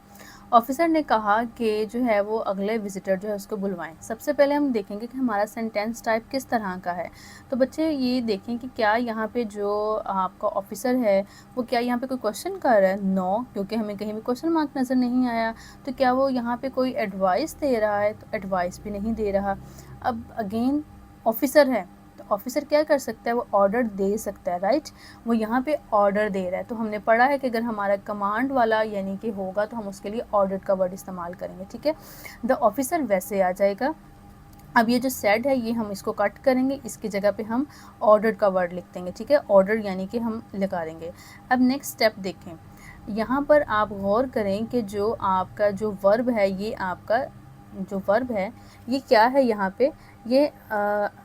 Officer ने कहा कि जो है वो अगले विजिटर जो है उसको बुलवाएं। सबसे पहले हम देखेंगे कि हमारा सेंटेंस टाइप किस तरह का है। तो बच्चे ये देखें कि क्या यहाँ पे जो आपका ऑफिसर है वो क्या यहाँ पे कोई क्वेश्चन कर रहा है? नो, क्योंकि हमें कहीं भी क्वेश्चन मार्क नज़र नहीं आया। तो क्या वो यहाँ पे कोई एडवाइस दे रहा है? तो एडवाइस भी नहीं दे रहा। अब अगेन ऑफिसर है, ऑफिसर क्या कर सकता है? वो ऑर्डर दे सकता है, राइट। वो यहाँ पे ऑर्डर दे रहा है, तो हमने पढ़ा है कि अगर हमारा कमांड वाला यानी कि होगा तो हम उसके लिए ऑर्डर का वर्ड इस्तेमाल करेंगे, ठीक है। द ऑफिसर वैसे आ जाएगा। अब ये जो सेड है ये हम इसको कट करेंगे, इसकी जगह पे हम ऑर्डर का वर्ड लिख देंगे, ठीक है। ऑर्डर यानी कि हम लगा देंगे। अब नेक्स्ट स्टेप देखें, यहाँ पर आप गौर करें कि जो आपका जो वर्ब है, ये आपका जो वर्ब है ये क्या है यहाँ पे, ये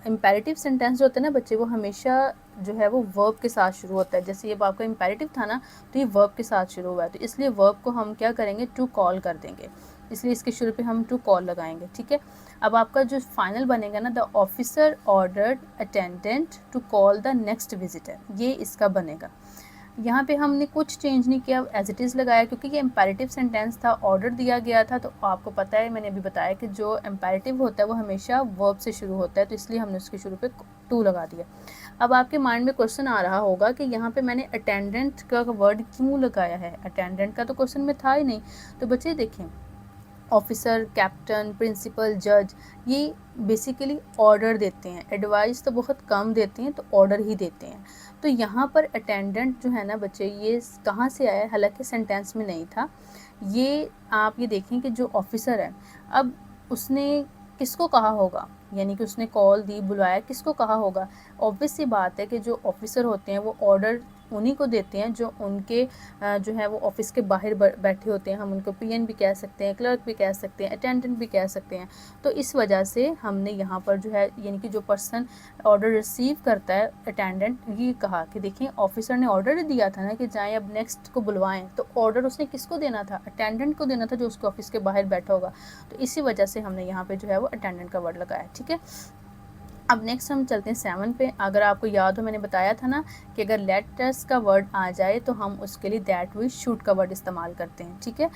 इम्पेरेटिव सेंटेंस जो होता है ना बच्चे, वो हमेशा जो है वो वर्ब के साथ शुरू होता है। जैसे ये आपका इम्पेरेटिव था ना, तो ये वर्ब के साथ शुरू हुआ है, तो इसलिए वर्ब को हम क्या करेंगे, टू कॉल कर देंगे, इसलिए इसके शुरू पे हम टू कॉल लगाएंगे। ठीक है, अब आपका जो फाइनल बनेगा ना, the officer ordered attendant to call the next visitor, ये इसका बनेगा। यहाँ पे हमने कुछ चेंज नहीं किया, एज इट इज़ लगाया, क्योंकि ये इम्पेरेटिव सेंटेंस था, ऑर्डर दिया गया था, तो आपको पता है, मैंने अभी बताया कि जो इम्पेरेटिव होता है वो हमेशा वर्ब से शुरू होता है, तो इसलिए हमने उसके शुरू पे टू लगा दिया। अब आपके माइंड में क्वेश्चन आ रहा होगा कि यहाँ पे मैंने अटेंडेंट का वर्ड क्यों लगाया है, अटेंडेंट का तो क्वेश्चन में था ही नहीं। तो बच्चे देखें, ऑफिसर, कैप्टन, प्रिंसिपल, जज, ये बेसिकली ऑर्डर देते हैं, एडवाइस तो बहुत कम देते हैं, तो ऑर्डर ही देते हैं। तो यहाँ पर अटेंडेंट जो है ना बच्चे, ये कहाँ से आया है, हालांकि सेंटेंस में नहीं था ये। आप ये देखें कि जो ऑफिसर है, अब उसने किसको कहा होगा, यानी कि उसने कॉल दी, बुलाया, किसको कहा होगा। ऑब्वियस सी बात है कि जो ऑफिसर होते हैं वो ऑर्डर उन्हीं को देते हैं जो उनके जो है वो ऑफिस के बाहर बैठे होते हैं। हम उनको पीएन भी कह सकते हैं, क्लर्क भी कह सकते हैं, अटेंडेंट भी कह सकते हैं। तो इस वजह से हमने यहाँ पर जो है, यानी कि जो पर्सन ऑर्डर रिसीव करता है, अटेंडेंट, ये कहा कि देखें ऑफिसर ने ऑर्डर दिया था ना कि जाएं अब नेक्स्ट को बुलवाएं, तो ऑर्डर उसने किसको देना था, अटेंडेंट को देना था जो उसके ऑफिस के बाहर बैठा होगा। तो इसी वजह से हमने यहाँ पे जो है वो अटेंडेंट का वर्ड लगाया। ठीक है, अब नेक्स्ट हम चलते हैं 7 पे। अगर आपको याद हो, मैंने बताया था ना कि अगर लेटर्स का वर्ड आ जाए तो हम उसके लिए दैट, वी, शुड का वर्ड इस्तेमाल करते हैं। ठीक है,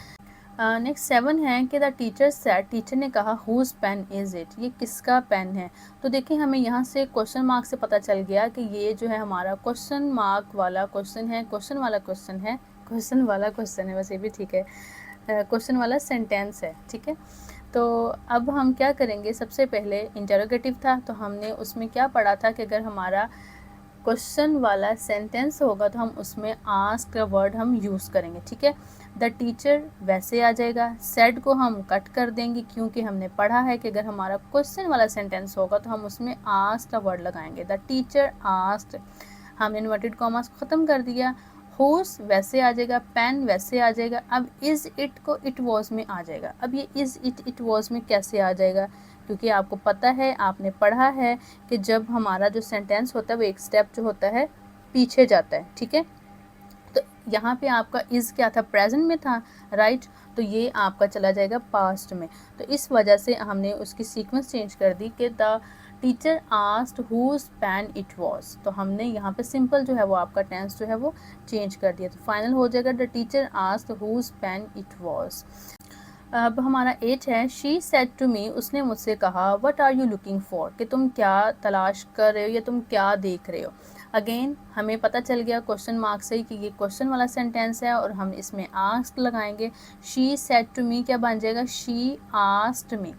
नेक्स्ट 7 है कि द टीचर सेड, टीचर ने कहा, हुज पेन इज़ इट, ये किसका पेन है। तो देखिए हमें यहाँ से क्वेश्चन मार्क से पता चल गया कि ये जो है हमारा क्वेश्चन मार्क वाला क्वेश्चन है, क्वेश्चन वाला क्वेश्चन है, क्वेश्चन वाला क्वेश्चन है, वैसे भी ठीक है, क्वेश्चन वाला सेंटेंस है। ठीक है, तो अब हम क्या करेंगे, सबसे पहले इंटरोगेटिव था, तो हमने उसमें क्या पढ़ा था कि अगर हमारा क्वेश्चन वाला सेंटेंस होगा तो हम उसमें आस्क का वर्ड हम यूज़ करेंगे। ठीक है, द टीचर वैसे आ जाएगा, सेड को हम कट कर देंगे, क्योंकि हमने पढ़ा है कि अगर हमारा क्वेश्चन वाला सेंटेंस होगा तो हम उसमें आस्क का वर्ड लगाएंगे। द टीचर आस्क्ड, हमने इन्वर्टेड कॉमास ख़त्म कर दिया। होस वैसे आ जाएगा, पेन वैसे आ जाएगा। अब इज़ इट को इट वॉज में आ जाएगा। अब ये इज़ इट वॉज में कैसे आ जाएगा, क्योंकि आपको पता है, आपने पढ़ा है कि जब हमारा जो सेंटेंस होता है वो एक स्टेप जो होता है पीछे जाता है। ठीक है, तो यहाँ पे आपका इज़ क्या था, प्रेजेंट में था, राइट, तो ये आपका चला जाएगा पास्ट में। तो इस वजह से हमने उसकी सीक्वेंस चेंज कर दी कि the teacher asked whose pen it was, तो हमने यहाँ पे सिंपल जो है वो आपका टेंस जो है वो चेंज कर दिया, तो फाइनल हो जाएगा the teacher asked whose pen it was. अब हमारा 8 है, शी सेड टू मी, उसने मुझसे कहा, what are you looking for, कि तुम क्या तलाश कर रहे हो या तुम क्या देख रहे हो। अगेन हमें पता चल गया क्वेश्चन मार्क से ही कि ये क्वेश्चन वाला सेंटेंस है और हम इसमें आस्क्ड लगाएंगे। शी सेड टू मी क्या बन जाएगा, शी आस्क्ड मी।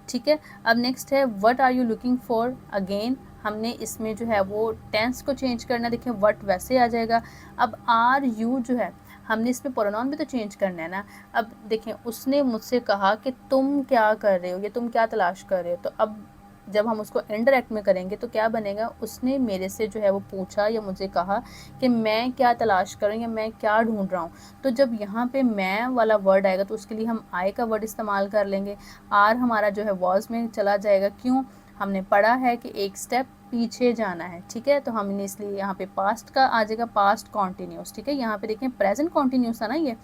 ठीक है, अब नेक्स्ट है what are you looking for. Again हमने इसमें जो है वो टेंस को चेंज करना, देखिए व्हाट वैसे आ जाएगा। अब आर यू जो है, हमने इसमें प्रोनाउन भी तो चेंज करना है ना। अब देखें, उसने मुझसे कहा कि तुम क्या कर रहे हो या तुम क्या तलाश कर रहे हो, तो अब जब हम उसको इनडायरेक्ट में करेंगे तो क्या बनेगा, उसने मेरे से जो है वो पूछा या मुझे कहा कि मैं क्या तलाश कर रहा हूँ या मैं क्या ढूंढ रहा हूँ। तो जब यहाँ पे मैं वाला वर्ड आएगा तो उसके लिए हम आई का वर्ड इस्तेमाल कर लेंगे। आर हमारा जो है वॉज में चला जाएगा, क्यों, हमने पढ़ा है कि एक स्टेप पीछे जाना है। ठीक है, तो हमने इसलिए यहाँ पे पास्ट का आ जाएगा, पास्ट कॉन्टिन्यूस। ठीक है, यहाँ पे देखें प्रेजेंट कॉन्टिन्यूस था ना, ये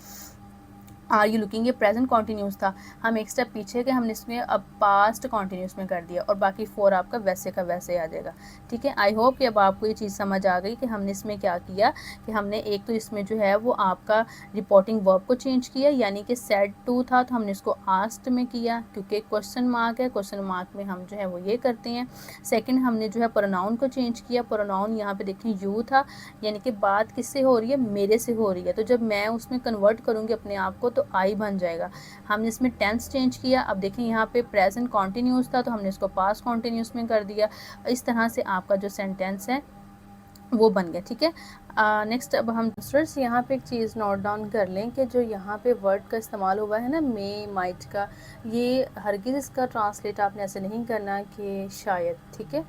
आर यू लुकिंग, ये प्रेजेंट कॉन्टिन्यूस था, हम एक स्टेप पीछे के हमने इसमें अब पास्ट कॉन्टिन्यूस में कर दिया, और बाकी 4 आपका वैसे का वैसे आ जाएगा। ठीक है, आई होप कि अब आपको ये चीज़ समझ आ गई कि हमने इसमें क्या किया, कि हमने एक तो इसमें जो है वो आपका रिपोर्टिंग वर्ब को चेंज किया, यानी कि सेड टू था तो हमने इसको आस्क्ड में किया, क्योंकि क्वेश्चन मार्क है, क्वेश्चन मार्क में हम जो है वो ये करते हैं। सेकेंड हमने जो है प्रोनाउन को चेंज किया, प्रोनाउन यहाँ पे देखें यू था, यानी कि बात किससे हो रही है, मेरे से हो रही है, तो जब मैं उसमें कन्वर्ट करूँगी अपने आप को तो आई बन जाएगा। हमने इसमें टेंस चेंज किया, अब देखें यहाँ पे प्रेजेंट कॉन्टिन्यूस था तो हमने इसको पास्ट कॉन्टिन्यूस में कर दिया। इस तरह से आपका जो सेंटेंस है वो बन गया। ठीक है, नेक्स्ट अब हम स्टूडेंट्स यहाँ पे एक चीज़ नोट डाउन कर लें कि जो यहाँ पे वर्ड का इस्तेमाल हुआ है ना, मे, माइट का, ये हरगिज़ इसका ट्रांसलेट आपने ऐसे नहीं करना कि शायद। ठीक है,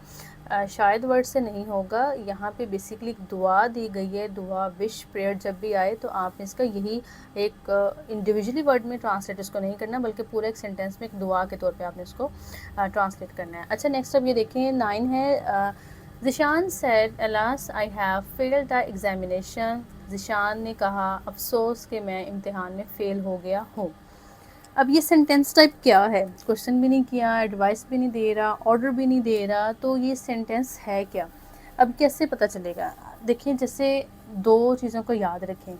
शायद वर्ड से नहीं होगा, यहाँ पे बेसिकली एक दुआ दी गई है, दुआ विश प्रेयर जब भी आए तो आपने इसका यही एक इंडिविजुअली वर्ड में ट्रांसलेट इसको नहीं करना, बल्कि पूरा एक सेंटेंस में एक दुआ के तौर पे आपने इसको ट्रांसलेट करना है। अच्छा, नेक्स्ट अब ये देखें 9 है, Zeeshan said alas I have failed the examination. Zeeshan ने कहा अफसोस कि मैं इम्तिहान में फ़ेल हो गया हूँ। अब ये सेंटेंस टाइप क्या है, क्वेश्चन भी नहीं किया, एडवाइस भी नहीं दे रहा, ऑर्डर भी नहीं दे रहा, तो ये सेंटेंस है क्या। अब कैसे पता चलेगा, देखिए जैसे दो चीज़ों को याद रखें,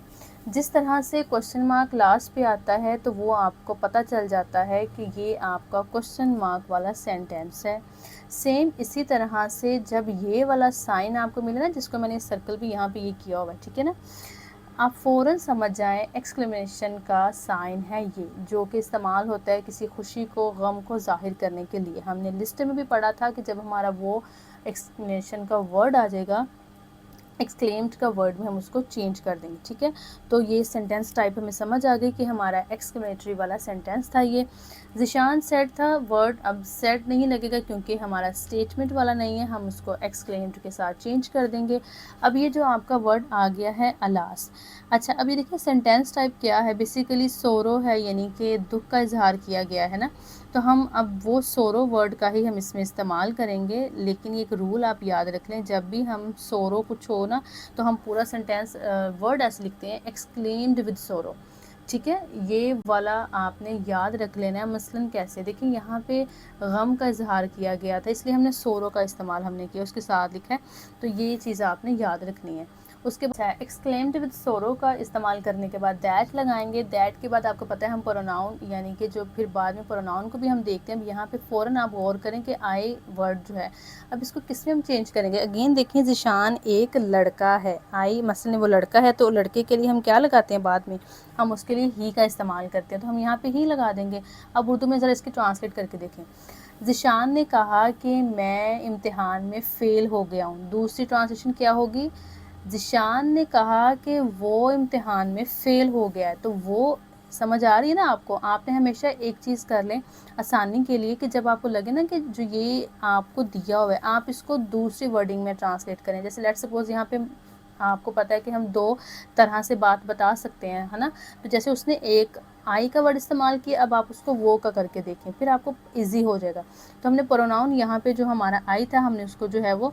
जिस तरह से क्वेश्चन मार्क लास्ट पे आता है तो वो आपको पता चल जाता है कि ये आपका क्वेश्चन मार्क वाला सेंटेंस है। सेम इसी तरह से जब ये वाला साइन आपको मिले ना, जिसको मैंने सर्कल भी यहाँ पे ये किया हुआ है, ठीक है ना, आप फ़ौरन समझ जाएं एक्सक्लेमेशन का साइन है ये, जो कि इस्तेमाल होता है किसी खुशी को, गम को ज़ाहिर करने के लिए। हमने लिस्ट में भी पढ़ा था कि जब हमारा वो एक्सक्लेमेशन का वर्ड आ जाएगा, एक्सक्लेम्ड का वर्ड में हम उसको चेंज कर देंगे, ठीक है। तो ये सेंटेंस टाइप हमें समझ आ गई कि हमारा एक्सक्लेमेटरी वाला सेंटेंस था ये। ज़िशान सेड था वर्ड, अब सेड नहीं लगेगा क्योंकि हमारा स्टेटमेंट वाला नहीं है, हम उसको एक्सक्लेम्ड के साथ चेंज कर देंगे। अब ये जो आपका वर्ड आ गया है अलास। अच्छा, अब ये देखिए सेंटेंस टाइप क्या है, बेसिकली सोरो है, यानी कि दुख का इजहार किया गया है ना, तो हम अब वो सोरो वर्ड का ही हम इसमें इस्तेमाल करेंगे। लेकिन एक रूल आप याद रख लें, जब भी हम सोरो कुछ हो ना, तो हम पूरा सेंटेंस वर्ड ऐसे लिखते हैं एक्सक्लेम्ड विद सोरो, ठीक है। ये वाला आपने याद रख लेना है। मसलन कैसे, देखिए यहाँ पे गम का इजहार किया गया था, इसलिए हमने सोरो का इस्तेमाल हमने किया, उसके साथ लिखा है, तो ये चीज़ आपने याद रखनी है। उसके बाद एक्सक्लेम्ड विद सोरो का इस्तेमाल करने के बाद दैट लगाएंगे। दैट के बाद आपको पता है हम प्रोनाउन, यानी कि जो फिर बाद में प्रोनाउन को भी हम देखते हैं। अब यहाँ पे फ़ौरन आप गौर करें कि आई वर्ड जो है, अब इसको किस में हम चेंज करेंगे। अगेन देखिए ज़िशान एक लड़का है, आई मसलन वो लड़का है, तो लड़के के लिए हम क्या लगाते हैं, बाद में हम उसके लिए ही का इस्तेमाल करते हैं, तो हम यहाँ पे ही लगा देंगे। अब उर्दू में ज़रा इसकी ट्रांसलेट करके देखें। ज़िशान ने कहा कि मैं इम्तिहान में फ़ेल हो गया हूँ। दूसरी ट्रांसलेशन क्या होगी, ज़िशान ने कहा कि वो इम्तिहान में फ़ेल हो गया है। तो वो समझ आ रही है ना आपको। आपने हमेशा एक चीज़ कर लें आसानी के लिए, कि जब आपको लगे ना कि जो ये आपको दिया हुआ है, आप इसको दूसरी वर्डिंग में ट्रांसलेट करें। जैसे लेट्स सपोज यहाँ पे आपको पता है कि हम दो तरह से बात बता सकते हैं, है ना। तो जैसे उसने एक आई का वर्ड इस्तेमाल किया, अब आप उसको वो का करके देखें, फिर आपको ईजी हो जाएगा। तो हमने प्रोनाउन यहाँ पे जो हमारा आई था, हमने उसको जो है वो,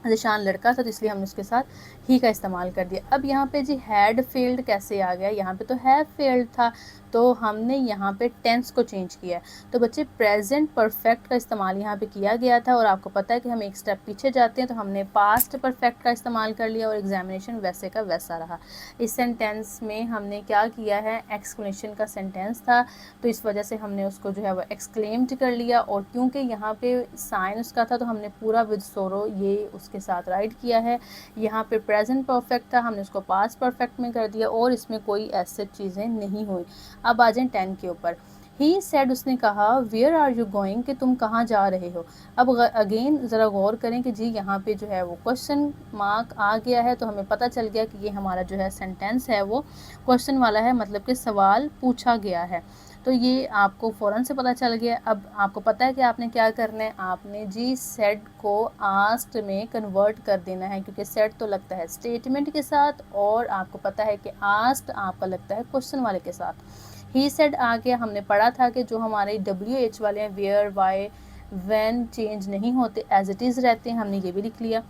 ज़िशान लड़का था तो इसलिए हमने उसके साथ ही का इस्तेमाल कर दिया। अब यहाँ पे जी हैड फेल्ड कैसे आ गया, यहाँ पे तो हैव फेल्ड था, तो हमने यहाँ पे टेंस को चेंज किया। तो बच्चे प्रेजेंट परफेक्ट का इस्तेमाल यहाँ पे किया गया था, और आपको पता है कि हम एक स्टेप पीछे जाते हैं, तो हमने पास्ट परफेक्ट का इस्तेमाल कर लिया और एग्जामिनेशन वैसे का वैसा रहा। इस सेंटेंस में हमने क्या किया है, एक्सक्लेमेशन का सेंटेंस था, तो इस वजह से हमने उसको जो है वो एक्सक्लेम्ड कर लिया, और क्योंकि यहाँ पे साइन उसका था तो हमने पूरा विद सोरो ये उसके साथ राइट किया है। यहाँ पे प्रेजेंट परफेक्ट था, हमने उसको पास्ट परफेक्ट में कर दिया, और इसमें कोई ऐसी चीज़ें नहीं हुई। अब आ जाए 10 के ऊपर। ही सेड, उसने कहा, वेयर आर यू गोइंग, कि तुम कहाँ जा रहे हो। अब अगेन ज़रा गौर करें कि जी यहाँ पे जो है वो क्वेश्चन मार्क आ गया है, तो हमें पता चल गया कि ये हमारा जो है सेंटेंस है वो क्वेश्चन वाला है, मतलब कि सवाल पूछा गया है। तो ये आपको फ़ौरन से पता चल गया। अब आपको पता है कि आपने क्या करना है, आपने जी सेड को आस्क्ड में कन्वर्ट कर देना है, क्योंकि सेड तो लगता है स्टेटमेंट के साथ, और आपको पता है कि आस्क्ड आपका लगता है क्वेश्चन वाले के साथ। ही सेड आ गया, हमने पढ़ा था कि जो हमारे WH वाले हैं, वेयर, वाई, व्हेन चेंज नहीं होते, एज इट इज़ रहते हैं, हमने ये भी लिख लिया।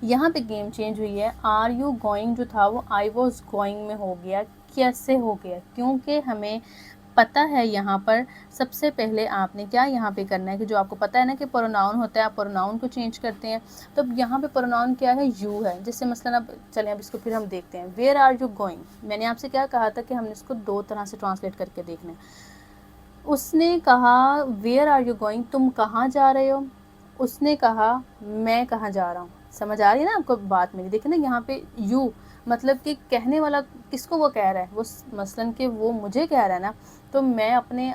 यहाँ पे गेम चेंज हुई है, आर यू गोइंग जो था वो आई वॉज गोइंग में हो गया। कैसे हो गया, क्योंकि हमें पता है यहाँ पर सबसे पहले आपने क्या यहाँ पे करना है कि जो आपको पता है ना कि प्रोनाउन होता है, आप प्रोनाउन को चेंज करते हैं। तो अब यहाँ पे प्रोनाउन क्या है, यू है। जैसे मसलन अब चलें, अब इसको फिर हम देखते हैं। वेयर आर यू गोइंग, मैंने आपसे क्या कहा था कि हमने इसको दो तरह से ट्रांसलेट करके देखना है। उसने कहा वेयर आर यू गोइंग, तुम कहाँ जा रहे हो। उसने कहा मैं कहाँ जा रहा हूँ। समझ आ रही है ना आपको बात मेरी। देखिए ना यहाँ पे यू मतलब कि कहने वाला किसको वो कह रहा है, वो मसलन कि वो मुझे कह रहा है ना, तो मैं अपने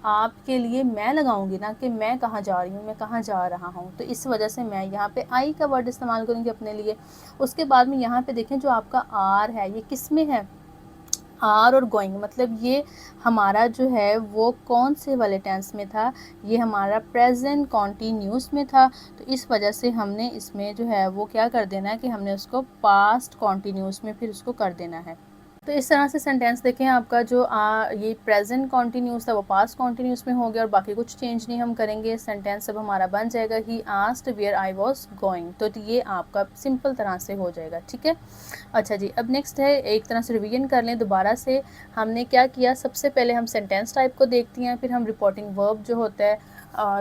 आप के लिए मैं लगाऊंगी ना कि मैं कहाँ जा रही हूँ, मैं कहाँ जा रहा हूँ। तो इस वजह से मैं यहाँ पे आई का वर्ड इस्तेमाल करूँगी अपने लिए। उसके बाद में यहाँ पे देखें जो आपका आर है ये किस में है, आर और गोइंग, मतलब ये हमारा जो है वो कौन से वाले टेंस में था, ये हमारा प्रेजेंट कॉन्टीन्यूस में था। तो इस वजह से हमने इसमें जो है वो क्या कर देना है कि हमने उसको पास्ट कॉन्टीन्यूस में फिर उसको कर देना है। तो इस तरह से सेंटेंस देखें, आपका जो ये प्रेजेंट कॉन्टीन्यूस था वो पास्ट कॉन्टीन्यूस में हो गया और बाकी कुछ चेंज नहीं हम करेंगे। सेंटेंस सब हमारा बन जाएगा he asked where I was going. तो ये आपका सिंपल तरह से हो जाएगा, ठीक है। अच्छा जी, अब नेक्स्ट है, एक तरह से रिवीजन कर लें दोबारा से। हमने क्या किया, सबसे पहले हम सेंटेंस टाइप को देखते हैं, फिर हम रिपोर्टिंग वर्ब जो होता है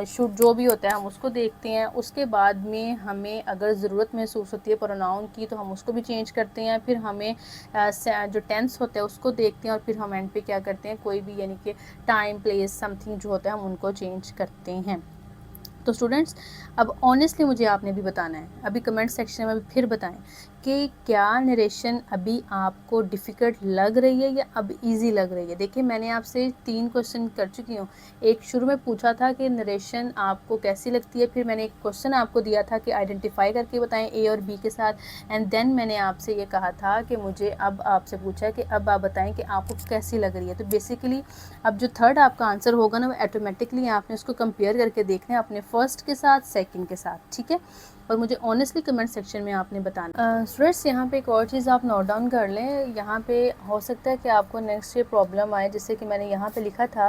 शुड जो भी होता है हम उसको देखते हैं। उसके बाद में हमें अगर ज़रूरत महसूस होती है प्रोनाउन की तो हम उसको भी चेंज करते हैं। फिर हमें जो टेंस होता है उसको देखते हैं और फिर हम एंड पे क्या करते हैं, कोई भी यानी कि टाइम प्लेस समथिंग जो होता है हम उनको चेंज करते हैं। तो स्टूडेंट्स, अब ऑनेस्टली मुझे आपने भी बताना है, अभी कमेंट सेक्शन में फिर बताएं कि क्या नरेशन अभी आपको डिफ़िकल्ट लग रही है या अब इजी लग रही है। देखिए, मैंने आपसे 3 क्वेश्चन कर चुकी हूँ। एक शुरू में पूछा था कि नरेशन आपको कैसी लगती है, फिर मैंने एक क्वेश्चन आपको दिया था कि आइडेंटिफाई करके बताएं ए और बी के साथ, एंड देन मैंने आपसे ये कहा था कि मुझे अब आपसे पूछा है कि अब आप बताएं कि आपको कैसी लग रही है। तो बेसिकली अब जो थर्ड आपका आंसर होगा ना, वो ऑटोमेटिकली आपने उसको कंपेयर करके देखना है अपने फर्स्ट के साथ, सेकंड के साथ, ठीक है। और मुझे ऑनेस्टली कमेंट सेक्शन में आपने बताना। स्टूडेंट्स, यहाँ पे एक और चीज़ आप नोट डाउन कर लें। यहाँ पे हो सकता है कि आपको नेक्स्ट ये प्रॉब्लम आए, जैसे कि मैंने यहाँ पे लिखा था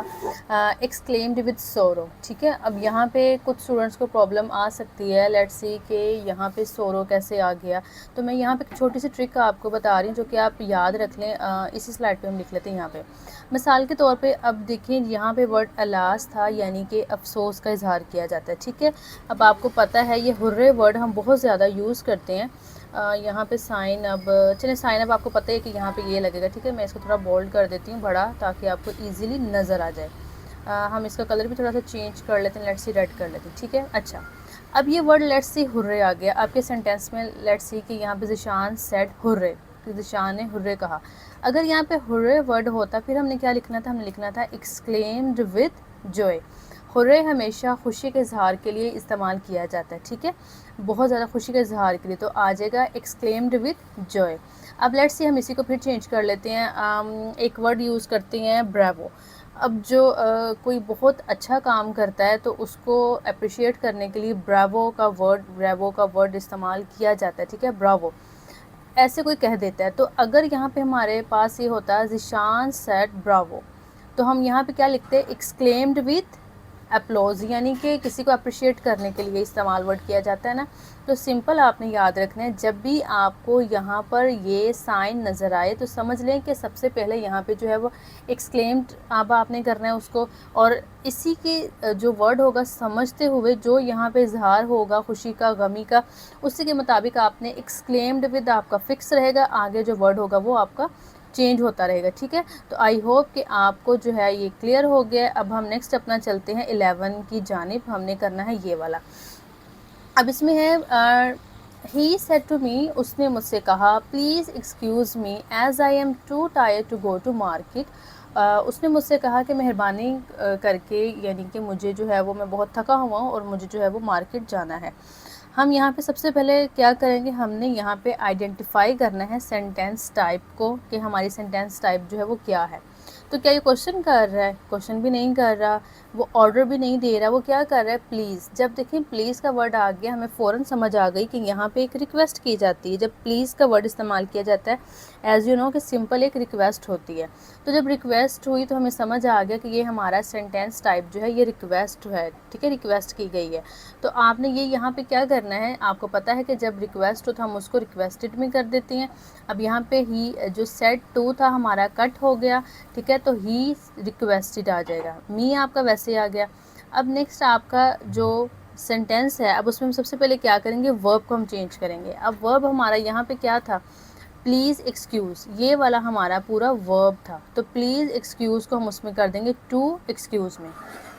एक्सक्लेम्ड विद सोरो, ठीक है। अब यहाँ पे कुछ स्टूडेंट्स को प्रॉब्लम आ सकती है, लेट्स सी कि यहाँ पे सोरो कैसे आ गया। तो मैं यहाँ पे एक छोटी सी ट्रिक आपको बता रही हूँ जो कि आप याद रख लें। इसी स्लाइड पे हम लिख लेते हैं यहाँ पे मिसाल के तौर पे। अब देखिए, यहाँ पे वर्ड अलास था, यानी कि अफसोस का इजहार किया जाता है, ठीक है। अब आपको पता है ये हुर्रे वर्ड हम बहुत ज़्यादा यूज़ करते हैं। यहाँ पे साइन, अब चलिए साइन अब आपको पता है कि यहाँ पे ये लगेगा, ठीक है। मैं इसको थोड़ा बोल्ड कर देती हूँ बड़ा, ताकि आपको ईजिली नज़र आ जाए। हम इसका कलर भी थोड़ा सा चेंज कर लेते हैं, लेट्स सी रेड कर लेते हैं, ठीक है। अच्छा, अब ये वर्ड लेट्स सी हुर्रे आ गया आपके सेंटेंस में। लेट्स सी कि यहाँ पे ज़िशान सेड हुर्रे, ज़िशान ने हुर्रे कहा। अगर यहाँ पे हुर्रे वर्ड होता, फिर हमने क्या लिखना था, हमने लिखना था एक्सक्लेम्ड विद जॉय। हुर्रे हमेशा खुशी के इजहार के लिए इस्तेमाल किया जाता है, ठीक है, बहुत ज़्यादा खुशी के इजहार के लिए। तो आ जाएगा एक्सक्लेम्ड विद जॉय। अब लेट्स सी हम इसी को फिर चेंज कर लेते हैं। एक वर्ड यूज़ करते हैं ब्रावो। अब जो कोई बहुत अच्छा काम करता है तो उसको अप्रिशिएट करने के लिए ब्रावो का वर्ड इस्तेमाल किया जाता है, ठीक है, ब्रावो। ऐसे कोई कह देता है, तो अगर यहाँ पे हमारे पास ये होता है ज़िशान सेड ब्रावो, तो हम यहाँ पे क्या लिखते हैं, एक्सक्लेम्ड विथ अप्लॉज, यानी कि किसी को अप्रिशिएट करने के लिए इस्तेमाल वर्ड किया जाता है ना। तो सिंपल आपने याद रखना है, जब भी आपको यहाँ पर ये साइन नज़र आए तो समझ लें कि सबसे पहले यहाँ पे जो है वो एक्सक्लेम्ड अब आपने करना है उसको, और इसी के जो वर्ड होगा समझते हुए जो यहाँ पे इजहार होगा खुशी का, गमी का, उसी के मुताबिक आपने एक्सक्लेम्ड विद आपका फिक्स रहेगा, आगे जो वर्ड होगा वो आपका चेंज होता रहेगा, ठीक है। तो आई होप कि आपको जो है ये क्लियर हो गया। अब हम नेक्स्ट अपना चलते हैं 11 की जानिब, हमने करना है ये वाला। अब इसमें है ही सेड टू मी, उसने मुझसे कहा, please excuse me as I am too tired to go to market. उसने मुझसे कहा कि मेहरबानी करके, यानी कि मुझे जो है वो मैं बहुत थका हुआ हूँ और मुझे जो है वो मार्केट जाना है। हम यहाँ पे सबसे पहले क्या करेंगे, हमने यहाँ पे आइडेंटिफाई करना है सेंटेंस टाइप को कि हमारी सेंटेंस टाइप जो है वो क्या है। तो क्या ये क्वेश्चन कर रहा है, क्वेश्चन भी नहीं कर रहा, वो ऑर्डर भी नहीं दे रहा, वो क्या कर रहा है, प्लीज़। जब देखें प्लीज़ का वर्ड आ गया, हमें फ़ौरन समझ आ गई कि यहाँ पे एक रिक्वेस्ट की जाती है। जब प्लीज़ का वर्ड इस्तेमाल किया जाता है, एज़ यू नो कि सिंपल एक रिक्वेस्ट होती है। तो जब रिक्वेस्ट हुई तो हमें समझ आ गया कि ये हमारा सेंटेंस टाइप जो है ये रिक्वेस्ट है, ठीक है, रिक्वेस्ट की गई है। तो आपने ये यहाँ पे क्या करना है, आपको पता है कि जब रिक्वेस्ट हो तो हम उसको रिक्वेस्टेड में कर देते हैं। अब यहाँ पे ही जो सेड टू था हमारा कट हो गया, ठीक है, तो ही रिक्वेस्टेड आ जाएगा, मी आपका वैसे आ गया। अब नेक्स्ट आपका जो सेंटेंस है, अब उसमें हम सबसे पहले क्या करेंगे, वर्ब को हम चेंज करेंगे। अब वर्ब हमारा यहाँ पे क्या था, प्लीज़ एक्सक्यूज़, ये वाला हमारा पूरा वर्ब था। तो प्लीज़ एक्सक्यूज़ को हम उसमें कर देंगे टू एक्सक्यूज़ में।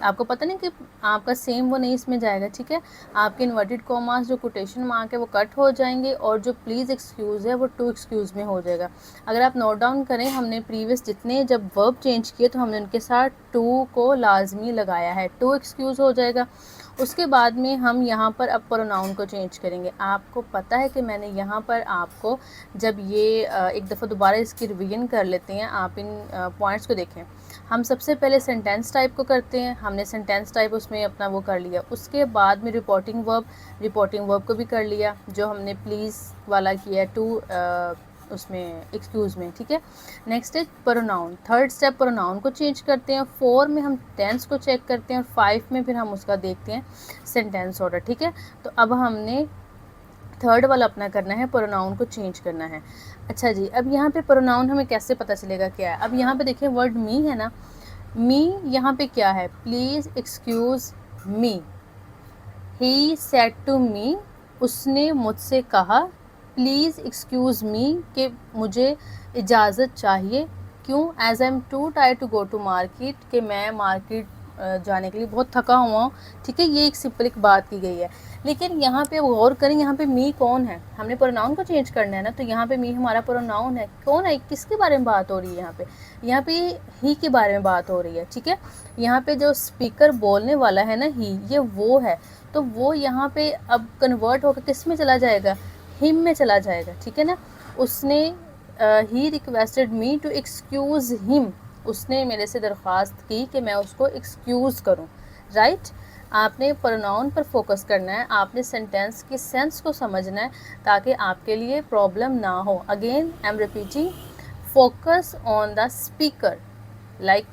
आपको पता नहीं कि आपका सेम वो नहीं इसमें जाएगा, ठीक है। आपके इन्वर्टेड कॉमास जो कोटेशन मार्क है वो कट हो जाएंगे और जो प्लीज़ एक्सक्यूज़ है वो टू एक्सक्यूज़ में हो जाएगा। अगर आप नोट डाउन करें, हमने प्रीवियस जितने जब वर्ब चेंज किए तो हमने उनके साथ टू को लाजमी लगाया है, टू एक्सक्यूज़ हो जाएगा। उसके बाद में हम यहाँ पर अब प्रोनाउन को चेंज करेंगे। आपको पता है कि मैंने यहाँ पर आपको जब ये एक दफ़ा दोबारा इसकी रिवीजन कर लेते हैं, आप इन पॉइंट्स को देखें। हम सबसे पहले सेंटेंस टाइप को करते हैं, हमने सेंटेंस टाइप उसमें अपना वो कर लिया। उसके बाद में रिपोर्टिंग वर्ब को भी कर लिया, जो हमने प्लीज़ वाला किया टू उसमें एक्सक्यूज़ में, ठीक है। नेक्स्ट है प्रोनाउन, थर्ड स्टेप प्रोनाउन को चेंज करते हैं। 4 में हम टेंस को चेक करते हैं और 5 में फिर हम उसका देखते हैं सेंटेंस ऑर्डर, ठीक है। तो अब हमने थर्ड वाला अपना करना है, प्रोनाउन को चेंज करना है। अच्छा जी, अब यहाँ पे प्रोनाउन हमें कैसे पता चलेगा क्या है। अब यहाँ पे देखिए वर्ड मी है ना, मी यहाँ पे क्या है, please excuse me, he said to me, उसने मुझसे कहा, प्लीज़ एक्सक्यूज़ मी कि मुझे इजाज़त चाहिए, क्यों, as I am too tired to go to market, कि मैं मार्केट जाने के लिए बहुत थका हुआ हूँ, ठीक है। ये एक सिंपल एक बात की गई है। लेकिन यहाँ पे गौर करें, यहाँ पे मी कौन है, हमने प्रोनाउन को चेंज करना है ना, तो यहाँ पे मी हमारा प्रोनाउन है। कौन है, किसके बारे में बात हो रही है यहाँ पे ही के बारे में बात हो रही है, ठीक है। यहाँ पे जो स्पीकर बोलने वाला है ना, ही, ये वो है, तो वो यहाँ पे अब कन्वर्ट होकर किस में चला जाएगा, हिम में चला जाएगा, ठीक है ना। उसने he requested me to excuse him, उसने मेरे से दरख्वास्त की कि मैं उसको एक्सक्यूज़ करूं, राइट। आपने प्रोनाउन पर फोकस करना है, आपने सेंटेंस की सेंस को समझना है ताकि आपके लिए प्रॉब्लम ना हो। Again I am repeating, focus on the speaker, like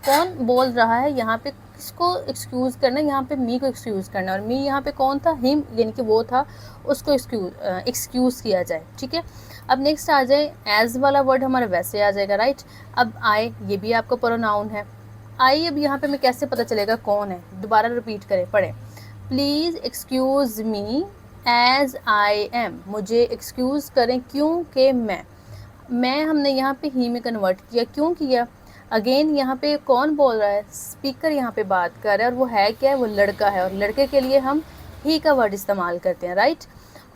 कौन बोल रहा है, यहाँ पे किसको एक्सक्यूज़ करना है, यहाँ पे मी को एक्सक्यूज़ करना है। और मी यहाँ पे कौन था, हिम, यानी कि वो था, उसको एक्सक्यूज़ किया जाए, ठीक है। अब नेक्स्ट आ जाए, एज वाला वर्ड हमारा वैसे आ जाएगा, राइट। अब आई, ये भी आपका प्रोनाउन है। आई अब यहाँ पे हमें कैसे पता चलेगा कौन है, दोबारा रिपीट करें, पढ़ें। Please excuse me as I am, मुझे एक्सक्यूज़ करें क्योंकि मैं हमने यहाँ पे ही में कन्वर्ट किया, क्यों किया। अगेन यहाँ पे कौन बोल रहा है, स्पीकर यहाँ पे बात कर रहा है, और वो है क्या है, वो लड़का है, और लड़के के लिए हम ही का वर्ड इस्तेमाल करते हैं, राइट।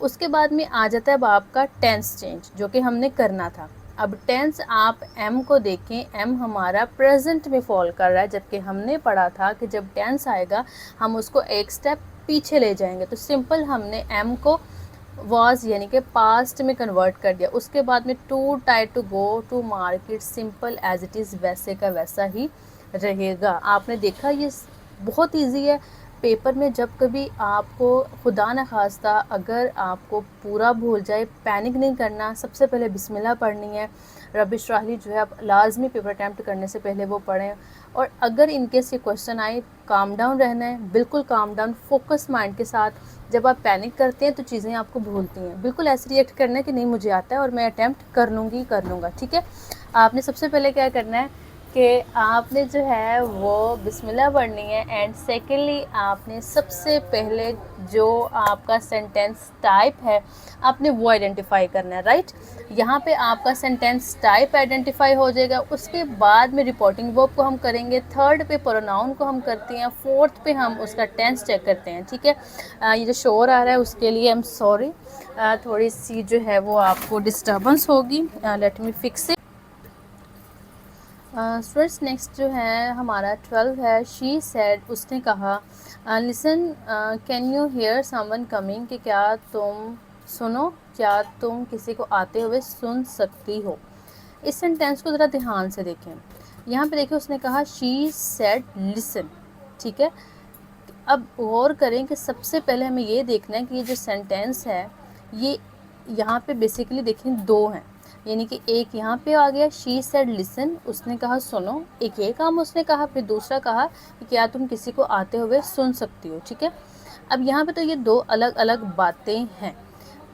उसके बाद में आ जाता है अब आपका टेंस चेंज, जो कि हमने करना था। अब टेंस आप एम को देखें, एम हमारा प्रेजेंट में फॉल कर रहा है, जबकि हमने पढ़ा था कि जब टेंस आएगा हम उसको एक स्टेप पीछे ले जाएंगे। तो सिंपल हमने एम को वॉज यानी कि पास्ट में कन्वर्ट कर दिया। उसके बाद में to tied to go to market, simple as it is वैसे का वैसा ही रहेगा। आपने देखा ये बहुत ईजी है। पेपर में जब कभी आपको खुदा न खास्ता अगर आपको पूरा भूल जाए, पैनिक नहीं करना, सबसे पहले बिस्मिल्लाह पढ़नी है। रब इश्रह ली जो है आप लाजमी पेपर अटैम्प्ट करने से पहले वो पढ़ें। और अगर इनकेस ये क्वेश्चन आए, काम डाउन रहना है, बिल्कुल काम डाउन, फोकस माइंड के साथ। जब आप पैनिक करते हैं तो चीज़ें आपको भूलती हैं, बिल्कुल ऐसे रिएक्ट करना है कि नहीं मुझे आता है और मैं अटैम्प्ट कर लूँगा, ठीक है। आपने सबसे पहले क्या करना है कि आपने जो है वो बिस्मिल्लाह पढ़नी है, एंड सेकेंडली आपने सबसे पहले जो आपका सेंटेंस टाइप है आपने वो आइडेंटिफाई करना है, राइट। यहाँ पे आपका सेंटेंस टाइप आइडेंटिफाई हो जाएगा। उसके बाद में रिपोर्टिंग वर्ब को हम करेंगे, थर्ड पे प्रोनाउन को हम करते हैं, फोर्थ पे हम उसका टेंस चेक करते हैं, ठीक है। ये जो शोर आ रहा है उसके लिए आई एम सॉरी, थोड़ी सी जो है वो आपको डिस्टर्बेंस होगी, let me fix it. Students next जो है हमारा 12 है, शी सेड, उसने कहा, listen can you hear someone coming, कि क्या तुम सुनो, क्या तुम किसी को आते हुए सुन सकती हो। इस सेंटेंस को ज़रा ध्यान से देखें। यहाँ पे देखिए उसने कहा शी सेड लिसन, ठीक है। अब गौर करें कि सबसे पहले हमें ये देखना है कि ये जो सेंटेंस है ये यहाँ पे बेसिकली देखें दो हैं, यानी कि एक यहाँ पे आ गया शी सेड लिसन, उसने कहा सुनो, एक ये काम उसने कहा, फिर दूसरा कहा कि क्या तुम किसी को आते हुए सुन सकती हो, ठीक है। अब यहाँ पे तो ये दो अलग अलग बातें हैं,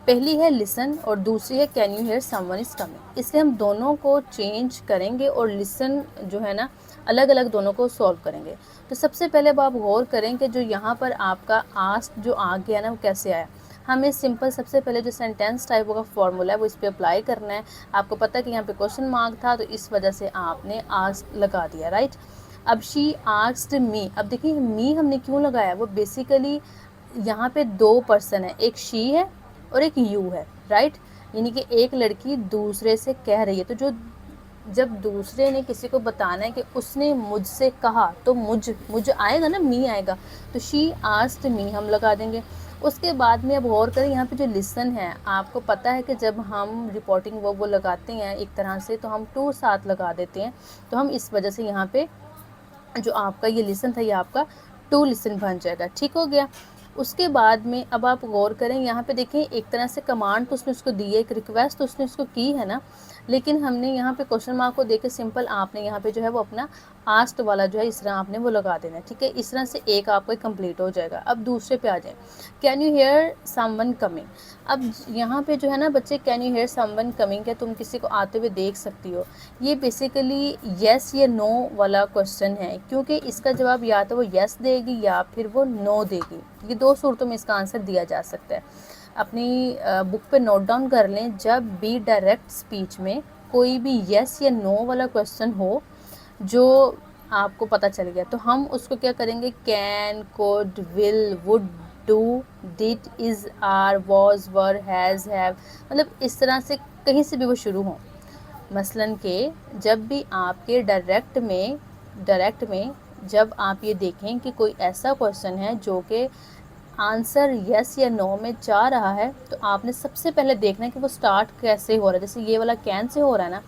पहली है लिसन और दूसरी है can you hear someone is coming. इससे हम दोनों को चेंज करेंगे और लिसन जो है ना अलग अलग दोनों को सॉल्व करेंगे। तो सबसे पहले अब आप गौर करें कि जो यहाँ पर आपका आस्क जो आ गया ना वो कैसे आया। हमें सिंपल सबसे पहले जो सेंटेंस टाइप का फॉर्मूला है वो इस पर अप्लाई करना है। आपको पता है कि यहाँ पे क्वेश्चन मार्क था तो इस वजह से आपने आस्क लगा दिया, राइट। अब शी आस्क्ड मी, अब देखिए मी हमने क्यों लगाया, वो बेसिकली यहाँ पे दो पर्सन है, एक शी है और एक यू है, राइट। यानी कि एक लड़की दूसरे से कह रही है, तो जो जब दूसरे ने किसी को बताना है कि उसने मुझसे कहा, तो मुझ आएगा ना, मी आएगा, तो शी आस्क्ड मी हम लगा देंगे। उसके बाद में अब गौर करें, यहाँ पे जो लिसन है, आपको पता है कि जब हम रिपोर्टिंग वो लगाते हैं एक तरह से, तो हम टू साथ लगा देते हैं, तो हम इस वजह से यहाँ पे जो आपका ये लिसन था, ये आपका टू लिसन बन जाएगा। ठीक हो गया। उसके बाद में अब आप गौर करें, यहाँ पे देखें, एक तरह से कमांड तो उसने उसको दी है, एक रिक्वेस्ट तो उसने उसको की है ना, लेकिन हमने यहाँ पे क्वेश्चन मार्क को देके सिंपल आपने यहाँ पे जो है वो अपना आस्ट वाला जो है इस तरह आपने वो लगा देना है। ठीक है, इस तरह से एक आपका कंप्लीट हो जाएगा। अब दूसरे पे आ जाए, can you hear someone coming. अब यहाँ पे जो है ना बच्चे, can you hear someone coming, क्या तुम किसी को आते हुए देख सकती हो, ये बेसिकली येस या नो वाला क्वेश्चन है, क्योंकि इसका जवाब या तो वो येस देगी या फिर वो नो देगी। ये दो सूरतों में इसका आंसर दिया जा सकता है। अपनी बुक पे नोट डाउन कर लें, जब भी डायरेक्ट स्पीच में कोई भी येस या नो वाला क्वेश्चन हो जो आपको पता चल गया, तो हम उसको क्या करेंगे, can, could, will, would, do, did, is, are, was, were, has, have, मतलब इस तरह से कहीं से भी वो शुरू हों। मसलन के जब भी आपके डायरेक्ट में जब आप ये देखें कि कोई ऐसा क्वेश्चन है जो कि आंसर यस या नो में जा रहा है, तो आपने सबसे पहले देखना है कि वो स्टार्ट कैसे हो रहा है। जैसे ये वाला कैन से हो रहा है ना,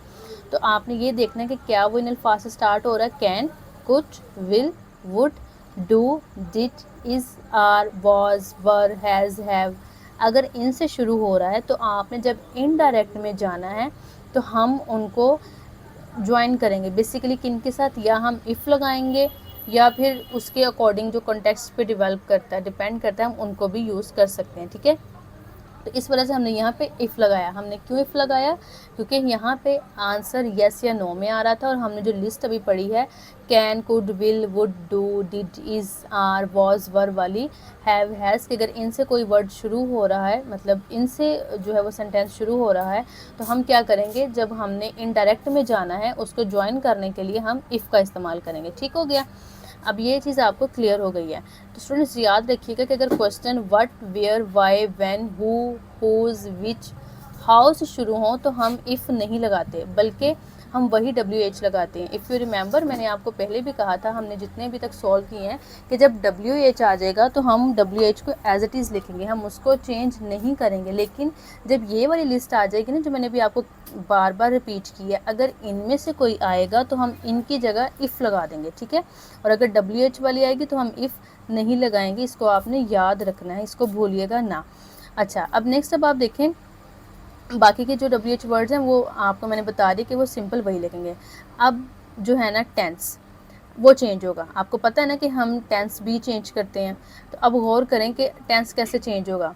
तो आपने ये देखना है कि क्या वो इन अल्फाज से स्टार्ट हो रहा है, can, could, will, would, do, did, is, are, was, were, has, have. अगर इनसे शुरू हो रहा है तो आपने जब इनडायरेक्ट में जाना है तो हम उनको ज्वाइन करेंगे बेसिकली किन के साथ, या हम इफ़ लगाएंगे या फिर उसके अकॉर्डिंग जो कॉन्टेक्स्ट पे डिपेंड करता है, हम उनको भी यूज़ कर सकते हैं। ठीक है, तो इस वजह से हमने यहाँ पे इफ़ लगाया। हमने क्यों इफ़ लगाया, क्योंकि यहाँ पे आंसर येस या नो में आ रहा था, और हमने जो लिस्ट अभी पढ़ी है, can, could, will, would, do, did, is, are, was, were वाली, हैव, हैज़, कि अगर इनसे कोई वर्ड शुरू हो रहा है, मतलब इनसे जो है वो सेंटेंस शुरू हो रहा है, तो हम क्या करेंगे, जब हमने इनडायरेक्ट में जाना है उसको ज्वाइन करने के लिए हम इफ़ का इस्तेमाल करेंगे। ठीक हो गया। अब ये चीज़ आपको क्लियर हो गई है। तो स्टूडेंट्स याद रखिएगा कि अगर question what, where, why, when, who, whose, which, how से शुरू हों तो हम इफ़ नहीं लगाते, बल्कि हम वही WH लगाते हैं। इफ़ यू रिमेंबर, मैंने आपको पहले भी कहा था, हमने जितने अभी तक सॉल्व किए हैं, कि जब WH आ जाएगा तो हम WH को एज इट इज़ लिखेंगे, हम उसको चेंज नहीं करेंगे। लेकिन जब ये वाली लिस्ट आ जाएगी ना, जो मैंने भी आपको बार बार रिपीट की है, अगर इनमें से कोई आएगा तो हम इनकी जगह इफ़ लगा देंगे। ठीक है, और अगर WH वाली आएगी तो हम इफ़ नहीं लगाएंगे। इसको आपने याद रखना है, इसको भूलिएगा ना। अच्छा, अब नेक्स्ट अब आप देखें, बाकी के जो WH वर्ड्स हैं वो आपको मैंने बता दी कि वो सिंपल वही लिखेंगे। अब जो है ना टेंस, वो चेंज होगा। आपको पता है ना कि हम टेंस भी चेंज करते हैं, तो अब गौर करें कि टेंस कैसे चेंज होगा।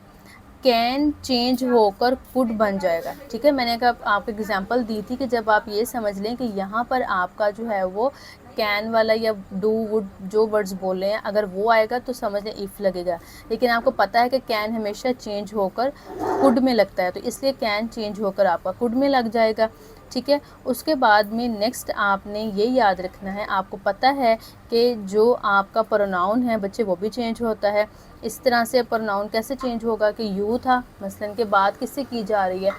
कैन चेंज होकर कुड बन जाएगा। ठीक है, मैंने आपको एग्जांपल दी थी कि जब आप ये समझ लें कि यहाँ पर आपका जो है वो कैन वाला या डू, वुड जो वर्ड्स बोल रहे हैं, अगर वो आएगा तो समझ लें इफ़ लगेगा। लेकिन आपको पता है कि कैन हमेशा चेंज होकर कुड में लगता है, तो इसलिए कैन चेंज होकर आपका कुड में लग जाएगा। ठीक है, उसके बाद में नेक्स्ट आपने ये याद रखना है, आपको पता है कि जो आपका प्रोनाउन है बच्चे वो भी चेंज होता है। इस तरह से प्रोनाउन कैसे चेंज होगा कि यू था मसलन के बाद किससे की जा रही है,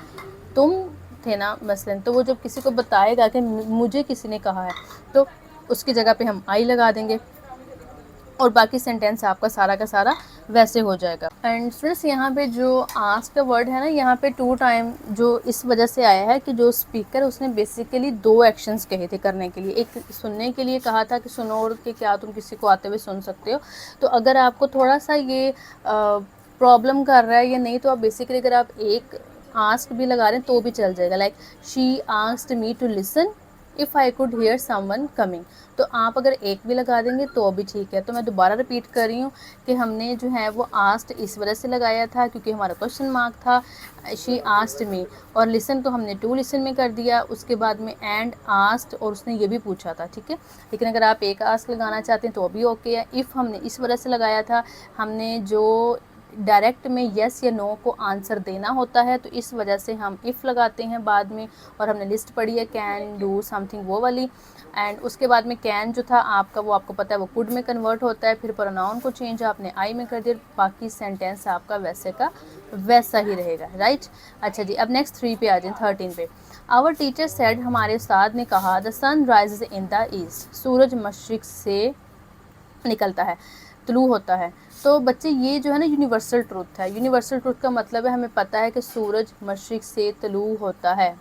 तुम थे ना मसलन, तो वो जब किसी को बताएगा कि मुझे किसी ने कहा है, तो उसकी जगह पे हम आई लगा देंगे और बाकी सेंटेंस आपका सारा का सारा वैसे हो जाएगा। एंड स्टूडेंट्स यहाँ पे जो आस्क का वर्ड है ना, यहाँ पे 2 टाइम जो इस वजह से आया है कि जो स्पीकर उसने बेसिकली 2 एक्शंस कहे थे करने के लिए। एक सुनने के लिए कहा था कि सुनो और कि क्या तुम किसी को आते हुए सुन सकते हो। तो अगर आपको थोड़ा सा ये प्रॉब्लम कर रहा है या नहीं, तो आप बेसिकली अगर आप एक आस्क भी लगा रहे हैं तो भी चल जाएगा। Like she asked me to listen if I could hear someone coming, तो आप अगर एक भी लगा देंगे तो भी ठीक है। तो मैं दोबारा रिपीट कर रही हूँ कि हमने जो है वो आस्क्ड इस वजह से लगाया था क्योंकि हमारा क्वेश्चन मार्क था शी आस्क्ड मी, और लिसन तो हमने टू लिसन में कर दिया। उसके बाद में एंड आस्क्ड, और उसने ये भी पूछा था। ठीक है, लेकिन अगर आप एक आस्क लगाना चाहते हैं तो भी ओके है। इफ़ हमने इस वजह से लगाया था, हमने जो डायरेक्ट में येस या नो को आंसर देना होता है, तो इस वजह से हम इफ़ लगाते हैं बाद में। और हमने लिस्ट पढ़ी है कैन, डू, समथिंग वो वाली। एंड उसके बाद में कैन जो था आपका, वो आपको पता है वो कुड में कन्वर्ट होता है। फिर प्रोनाउन को चेंज आपने आई में कर दिया, बाकी सेंटेंस आपका वैसे का वैसा ही रहेगा। राइट, अच्छा जी, अब नेक्स्ट 3 पे आ जाए, 13 पे। आवर टीचर सेड, हमारे उस्ताद ने कहा, the sun rises in the east, सूरज मशरिक से निकलता है, तुलू होता है। तो बच्चे ये जो है ना यूनिवर्सल ट्रूथ है। यूनिवर्सल ट्रूथ का मतलब है हमें पता है कि सूरज मशरिक से तुलू होता है,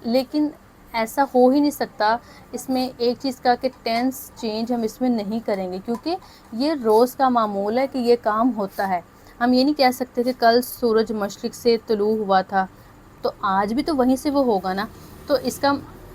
लेकिन ऐसा हो ही नहीं सकता। इसमें एक चीज़ का कि टेंस चेंज हम इसमें नहीं करेंगे, क्योंकि ये रोज़ का मामूल है कि ये काम होता है। हम ये नहीं कह सकते कि कल सूरज मशरिक से तुलू हुआ था तो आज भी तो वहीं से वो होगा ना। तो इसका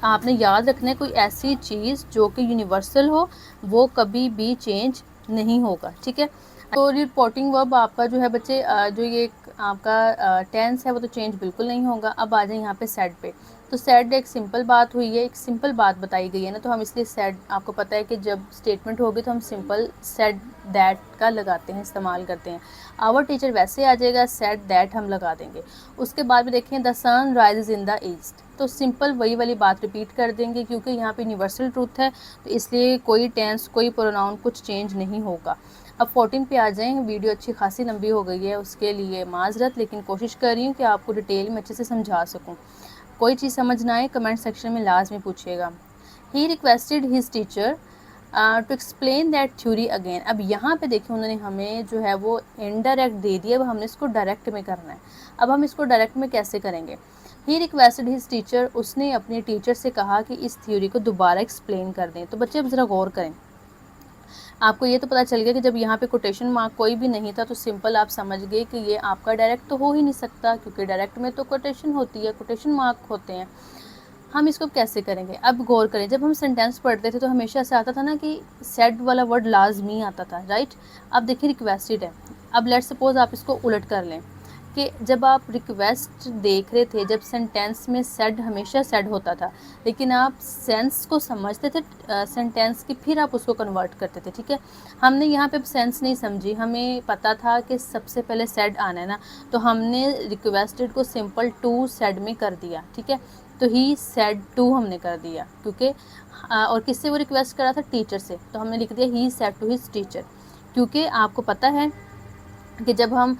आपने याद रखना है, कोई ऐसी चीज़ जो कि यूनिवर्सल हो वो कभी भी चेंज नहीं होगा, ठीक है। तो रिपोर्टिंग वर्ब आपका जो है बच्चे, जो ये आपका टेंस है वो तो चेंज बिल्कुल नहीं होगा। अब आ जाए यहाँ पे सेड पे। तो सेड एक सिंपल बात हुई है, एक सिंपल बात बताई गई है ना, तो हम इसलिए सेड, आपको पता है कि जब स्टेटमेंट होगी तो हम सिंपल सेड दैट का लगाते हैं, इस्तेमाल करते हैं। आवर टीचर वैसे आ जाएगा, सेड दैट हम लगा देंगे। उसके बाद में देखें, the sun rises in the east, तो सिंपल वही वाली बात रिपीट कर देंगे, क्योंकि यहाँ पे यूनिवर्सल ट्रूथ है, तो इसलिए कोई टेंस, कोई प्रोनाउन, कुछ चेंज नहीं होगा। अब 14 पे आ जाएँ। वीडियो अच्छी खासी लंबी हो गई है, उसके लिए माजरत, लेकिन कोशिश कर रही हूँ कि आपको डिटेल में अच्छे से समझा सकूँ। कोई चीज़ समझ ना आए कमेंट सेक्शन में लाजमी पूछिएगा। He requested his teacher to explain that theory again. अब यहाँ पे देखिए उन्होंने हमें जो है वो इनडायरेक्ट दे दिया, अब हमने इसको डायरेक्ट में करना है। अब हम इसको डायरेक्ट में कैसे करेंगे? ही रिक्वेस्टेड हिज टीचर, उसने अपने टीचर से कहा कि इस थ्योरी को दोबारा एक्सप्लेन कर दें। तो बच्चे अब ज़रा गौर करें, आपको ये तो पता चल गया कि जब यहाँ पे कोटेशन मार्क कोई भी नहीं था तो सिंपल आप समझ गए कि ये आपका डायरेक्ट तो हो ही नहीं सकता, क्योंकि डायरेक्ट में तो कोटेशन होती है, कोटेशन मार्क होते हैं। हम इसको कैसे करेंगे? अब गौर करें, जब हम सेंटेंस पढ़ते थे तो हमेशा से आता था ना कि सेड वाला वर्ड लाजमी आता था, राइट। अब देखिए रिक्वेस्टेड है। अब लेट्स सपोज आप इसको उलट कर लें कि जब आप रिक्वेस्ट देख रहे थे, जब सेंटेंस में सेड हमेशा सेड होता था, लेकिन आप सेंस को समझते थे सेंटेंस की, फिर आप उसको कन्वर्ट करते थे, ठीक है। हमने यहाँ पे सेंस नहीं समझी, हमें पता था कि सबसे पहले सेड आना है ना, तो हमने रिक्वेस्टेड को सिंपल टू सेड में कर दिया, ठीक है। तो ही सेड टू हमने कर दिया, क्योंकि और किससे वो रिक्वेस्ट करा था? टीचर से, तो हमने लिख दिया he said to his teacher. क्योंकि आपको पता है कि जब हम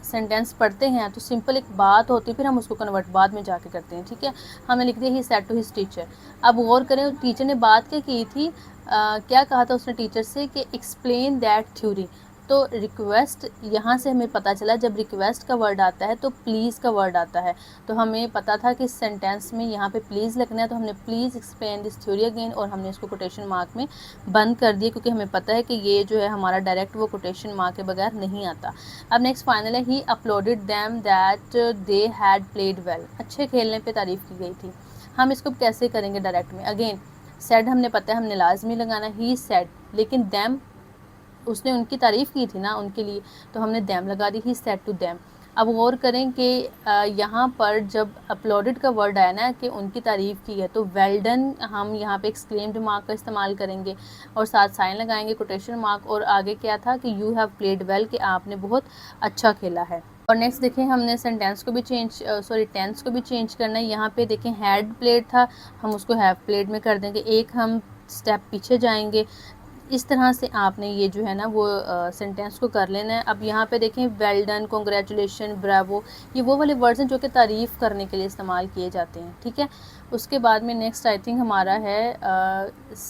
सेंटेंस पढ़ते हैं तो सिंपल एक बात होती है, फिर हम उसको कन्वर्ट बाद में जाके करते हैं, ठीक है। हमने लिख दिया he said to his teacher. अब गौर करें, टीचर ने बात क्या की थी, क्या कहा था उसने टीचर से कि एक्सप्लेन दैट थ्योरी। तो रिक्वेस्ट, यहाँ से हमें पता चला जब रिक्वेस्ट का वर्ड आता है तो प्लीज़ का वर्ड आता है, तो हमें पता था कि सेंटेंस में यहाँ पे प्लीज़ लिखना है, तो हमने please explain this theory again, और हमने इसको कोटेशन मार्क में बंद कर दिया, क्योंकि हमें पता है कि ये जो है हमारा डायरेक्ट वो कोटेशन मार्क के बगैर नहीं आता। अब नेक्स्ट फाइनल है, he applauded them that they had played well, अच्छे खेलने पे तारीफ़ की गई थी। हम इसको कैसे करेंगे डायरेक्ट में? अगेन सेड हमने पता है हमने लाजमी लगाना, ही सेड, लेकिन दैम उसने उनकी तारीफ़ की थी ना उनके लिए, तो हमने दैम लगा दी, ही सेड टू दैम। अब गौर करें कि यहाँ पर जब अपलोडेड का वर्ड आया ना कि उनकी तारीफ़ की है, तो वेल डन हम यहाँ पे एक्सक्लेम्ड मार्क का इस्तेमाल करेंगे और साथ साइन लगाएंगे, कोटेशन मार्क, और आगे क्या था कि यू हैव प्लेड वेल, कि आपने बहुत अच्छा खेला है। और नेक्स्ट देखें, हमने सेंटेंस को भी चेंज, टेंस को भी चेंज करना है। यहाँ पे देखें हैड प्लेड था, हम उसको हैव प्लेड में कर देंगे, एक हम स्टेप पीछे जाएंगे। इस तरह से आपने ये जो है ना वो सेंटेंस को कर लेना है। अब यहाँ पे देखें, वेल डन, कॉन्ग्रेचुलेशन, ब्रावो, ये वो वाले वर्ड्स हैं जो कि तारीफ़ करने के लिए इस्तेमाल किए जाते हैं, ठीक है। उसके बाद में नेक्स्ट आई थिंक हमारा है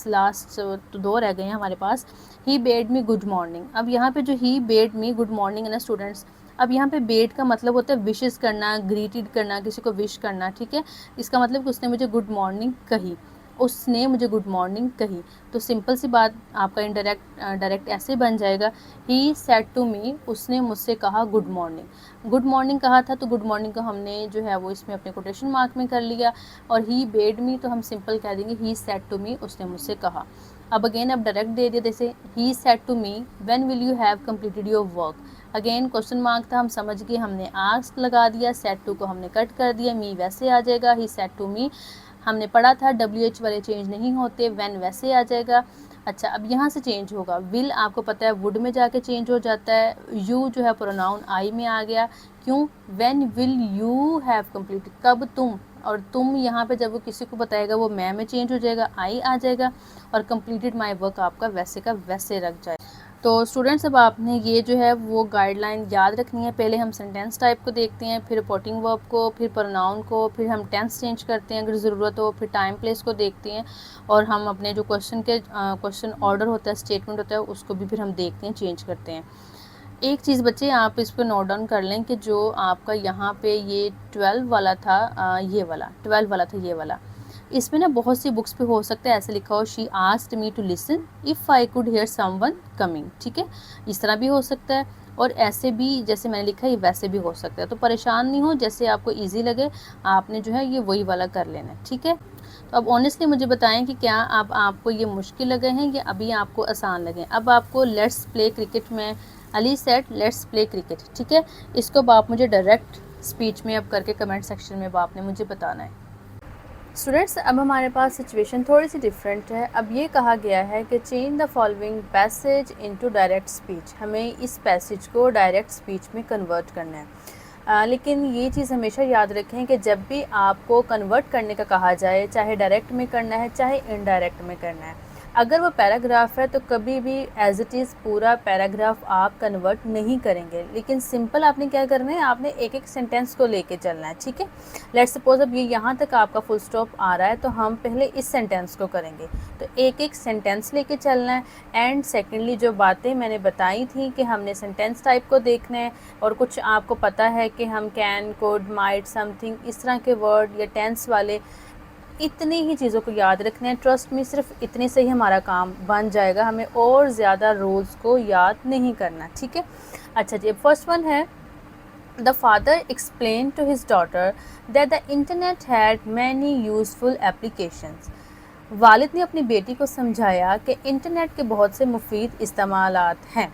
लास्ट, तो दो रह गए हैं हमारे पास। ही बेड मी गुड मॉर्निंग। अब यहाँ पे जो ही बेड मी गुड मॉर्निंग है ना स्टूडेंट्स, अब यहाँ पे बेड का मतलब होता है विशेस करना, ग्रीटेड करना, किसी को विश करना, ठीक है। इसका मतलब कि उसने मुझे गुड मॉर्निंग कही, उसने मुझे गुड मॉर्निंग कही। तो सिंपल सी बात आपका इनडायरेक्ट डायरेक्ट ऐसे बन जाएगा, ही सेड टू मी, उसने मुझसे कहा गुड मॉर्निंग। गुड मॉर्निंग कहा था तो गुड मॉर्निंग को हमने जो है वो इसमें अपने कोटेशन मार्क में कर लिया, और ही बेड मी तो हम सिंपल कह देंगे ही सेड टू मी, उसने मुझसे कहा। अब अगेन अब डायरेक्ट दे दिया, जैसे he said to me when will you have completed your work. Again question mark था, हम समझ गए, हमने आस्क लगा दिया, सेड टू को हमने कट कर दिया, मी वैसे आ जाएगा, ही सेड टू मी हमने पढ़ा था WH वाले चेंज नहीं होते, व्हेन वैसे आ जाएगा। अच्छा, अब यहाँ से चेंज होगा, विल आपको पता है वुड में जाके चेंज हो जाता है, यू जो है प्रोनाउन आई में आ गया, क्यों? When will you have completed, कब तुम, और तुम यहाँ पे जब वो किसी को बताएगा वो मैं में चेंज हो जाएगा, आई आ जाएगा, और कंप्लीटेड माय वर्क आपका वैसे का वैसे रख जाएगा। तो स्टूडेंट्स, अब आपने ये जो है वो गाइडलाइन याद रखनी है। पहले हम सेंटेंस टाइप को देखते हैं, फिर रिपोर्टिंग वर्ब को, फिर प्रोनाउन को, फिर हम टेंस चेंज करते हैं अगर ज़रूरत हो, फिर टाइम प्लेस को देखते हैं, और हम अपने जो क्वेश्चन ऑर्डर होता है, स्टेटमेंट होता है, उसको भी फिर हम देखते हैं, चेंज करते हैं। एक चीज़ बच्चे आप इस पर नोट डाउन कर लें कि जो आपका यहाँ पे ये 12 वाला था, ये वाला 12 वाला था, ये वाला, इसमें ना बहुत सी बुक्स पे हो सकता है ऐसे लिखा हो, she asked me to listen if I could hear someone coming, ठीक है, इस तरह भी हो सकता है, और ऐसे भी जैसे मैंने लिखा है वैसे भी हो सकता है। तो परेशान नहीं हो, जैसे आपको ईजी लगे आपने जो है ये वही वाला कर लेना है, ठीक है। तो अब ऑनेस्टली मुझे बताएं कि क्या अब आपको ये मुश्किल लगे हैं या अभी आपको आसान लगे। अब आपको लेट्स प्ले क्रिकेट में, Ali said let's play cricket, ठीक है, इसको अब आप मुझे डायरेक्ट स्पीच में अब करके कमेंट सेक्शन में अब आपने मुझे बताना है। स्टूडेंट्स, अब हमारे पास सिचुएशन थोड़ी सी डिफरेंट है। अब ये कहा गया है कि change the following passage into direct speech, हमें इस पैसेज को डायरेक्ट स्पीच में कन्वर्ट करना है। लेकिन ये चीज़ हमेशा याद रखें कि जब भी आपको कन्वर्ट करने का कहा जाए, चाहे डायरेक्ट में करना है चाहे इनडायरेक्ट में करना है, अगर वो पैराग्राफ है तो कभी भी एज इट इज़ पूरा पैराग्राफ आप कन्वर्ट नहीं करेंगे, लेकिन सिंपल आपने क्या करना है, आपने एक एक सेंटेंस को लेके चलना है, ठीक है। लेट्स सपोज अब ये यहाँ तक आपका फुल स्टॉप आ रहा है, तो हम पहले इस सेंटेंस को करेंगे, तो एक एक सेंटेंस लेके चलना है। एंड सेकेंडली जो बातें मैंने बताई थी कि हमने सेंटेंस टाइप को देखना है, और कुछ आपको पता है कि हम कैन, कुड, माइट, समथिंग, इस तरह के वर्ड या टेंस वाले, इतनी ही चीज़ों को याद रखना है। ट्रस्ट में सिर्फ इतने से ही हमारा काम बन जाएगा, हमें और ज़्यादा रूल्स को याद नहीं करना, ठीक है। अच्छा जी, फर्स्ट वन है, the father explain to his daughter that the internet had many useful applications. वालिद ने अपनी बेटी को समझाया कि इंटरनेट के बहुत से मुफीद इस्तेमालात हैं।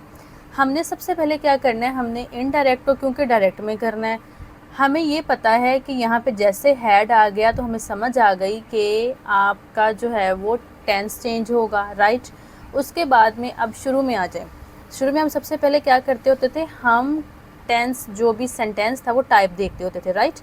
हमने सबसे पहले क्या करना है, हमने इनडायरेक्ट को क्योंकि डायरेक्ट में करना है। हमें ये पता है कि यहाँ पे जैसे हैड आ गया तो हमें समझ आ गई कि आपका जो है वो टेंस चेंज होगा, राइट। उसके बाद में अब शुरू में आ जाए। शुरू में हम सबसे पहले क्या करते होते थे, हम टेंस जो भी सेंटेंस था वो टाइप देखते होते थे, राइट।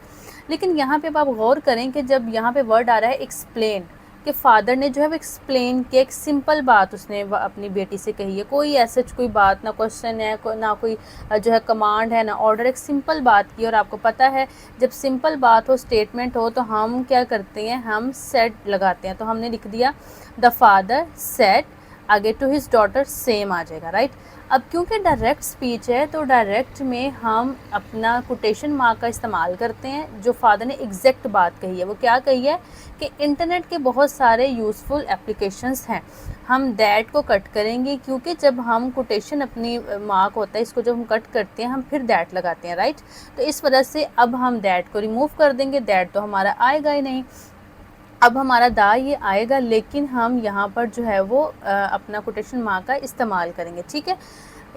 लेकिन यहाँ पे अब आप गौर करें कि जब यहाँ पे वर्ड आ रहा है एक्सप्लेन, कि फादर ने जो है वो एक्सप्लेन किया, एक सिंपल बात उसने अपनी बेटी से कही है, कोई ऐसा कोई बात ना क्वेश्चन है, ना कोई जो है कमांड है, ना ऑर्डर, एक सिंपल बात की। और आपको पता है जब सिंपल बात हो, स्टेटमेंट हो, तो हम क्या करते हैं, हम सेड लगाते हैं। तो हमने लिख दिया द फादर सेड, आगे टू हिज डॉटर सेम आ जाएगा, राइट। अब क्योंकि डायरेक्ट स्पीच है तो डायरेक्ट में हम अपना कोटेशन मार्क का इस्तेमाल करते हैं। जो फादर ने एग्जैक्ट बात कही है वो क्या कही है कि इंटरनेट के बहुत सारे यूज़फुल एप्लीकेशंस हैं। हम दैट को कट करेंगे, क्योंकि जब हम कोटेशन अपनी मार्क होता है, इसको जब हम कट करते हैं हम फिर दैट लगाते हैं, राइट। तो इस वजह से अब हम दैट को रिमूव कर देंगे, दैट तो हमारा आएगा ही नहीं। अब हमारा दा ये आएगा, लेकिन हम यहाँ पर जो है वो अपना कोटेशन मार्क का इस्तेमाल करेंगे, ठीक है।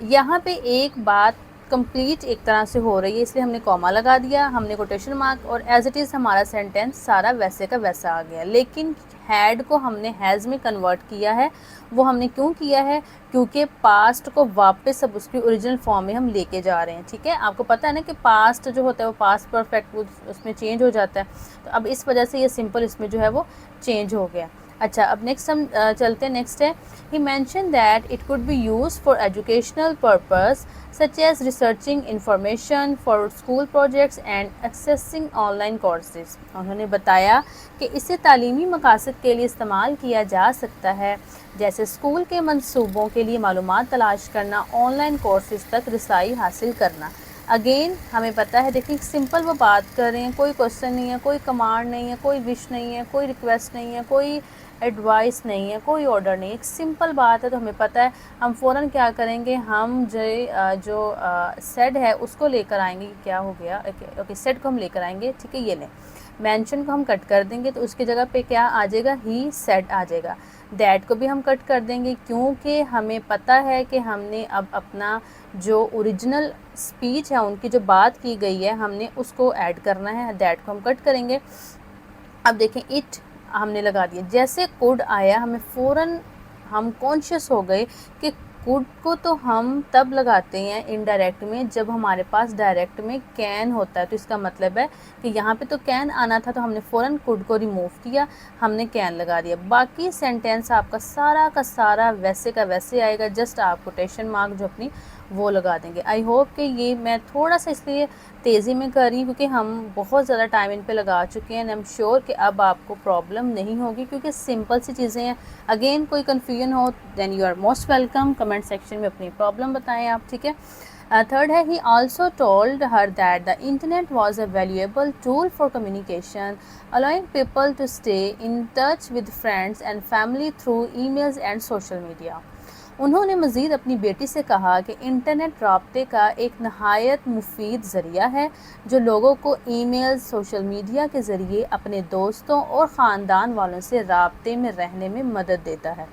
यहाँ पे एक बात कंप्लीट एक तरह से हो रही है, इसलिए हमने कॉमा लगा दिया, हमने कोटेशन मार्क, और एज इट इज़ हमारा सेंटेंस सारा वैसे का वैसा आ गया। लेकिन हैड को हमने हैज़ में कन्वर्ट किया है। वो हमने क्यों किया है, क्योंकि पास्ट को वापस अब उसकी ओरिजिनल फॉर्म में हम लेके जा रहे हैं, ठीक है। आपको पता है ना कि पास्ट जो होता है वो पास्ट परफेक्ट उसमें चेंज हो जाता है, तो अब इस वजह से ये सिंपल इसमें जो है वो चेंज हो गया। अच्छा, अब नेक्स्ट हम चलते हैं। नेक्स्ट है, he mentioned that it could be use for educational purpose such as researching information for school projects and accessing online courses. उन्होंने बताया कि इसे तालीमी मकासद के लिए इस्तेमाल किया जा सकता है, जैसे स्कूल के मंसूबों के लिए मालूमात तलाश करना, ऑनलाइन कोर्सेज तक रसाई हासिल करना। अगेन हमें पता है, देखिए सिंपल वो बात कर रहे हैं, कोई क्वेश्चन नहीं है, कोई कमांड नहीं है, कोई विश नहीं है, कोई रिक्वेस्ट नहीं है, कोई एडवाइस नहीं है, कोई ऑर्डर नहीं है, एक सिंपल बात है। तो हमें पता है हम फ़ौरन क्या करेंगे, हम जो सेड है उसको लेकर आएंगे। क्या हो गया, ओके सेड को हम लेकर आएंगे, ठीक है। ये लें, मेंशन को हम कट कर देंगे, तो उसकी जगह पे क्या आ जाएगा, ही सेड आ जाएगा। दैट को भी हम कट कर देंगे, क्योंकि हमें पता है कि हमने अब अपना जो ओरिजिनल स्पीच है, उनकी जो बात की गई है, हमने उसको ऐड करना है। दैट को हम कट करेंगे। अब देखें, इट हमने लगा दिया, जैसे कुड आया हमें फ़ौरन हम कॉन्शियस हो गए कि कुड को तो हम तब लगाते हैं इनडायरेक्ट में जब हमारे पास डायरेक्ट में कैन होता है। तो इसका मतलब है कि यहाँ पे तो कैन आना था, तो हमने फ़ौरन कुड को रिमूव किया, हमने कैन लगा दिया। बाकी सेंटेंस आपका सारा का सारा वैसे का वैसे आएगा, जस्ट आप कोटेशन मार्क जो अपनी वो लगा देंगे। आई होप कि ये मैं थोड़ा सा इसलिए तेज़ी में कर रही हूँ क्योंकि हम बहुत ज़्यादा टाइम इन पे लगा चुके हैं। आई एम श्योर कि अब आपको प्रॉब्लम नहीं होगी क्योंकि सिंपल सी चीज़ें हैं। अगेन कोई कन्फ्यूजन हो then you are most welcome, comment section में अपनी प्रॉब्लम बताएं आप, ठीक है। थर्ड है, he also told her that the internet was a valuable tool for communication, allowing people to stay in touch with friends and family through emails and social media. उन्होंने मज़ीद अपनी बेटी से कहा कि इंटरनेट राब्ते का एक नहायत मुफीद ज़रिया है जो लोगों को ईमेल, सोशल मीडिया के ज़रिए अपने दोस्तों और ख़ानदान वालों से राब्ते में रहने में मदद देता है।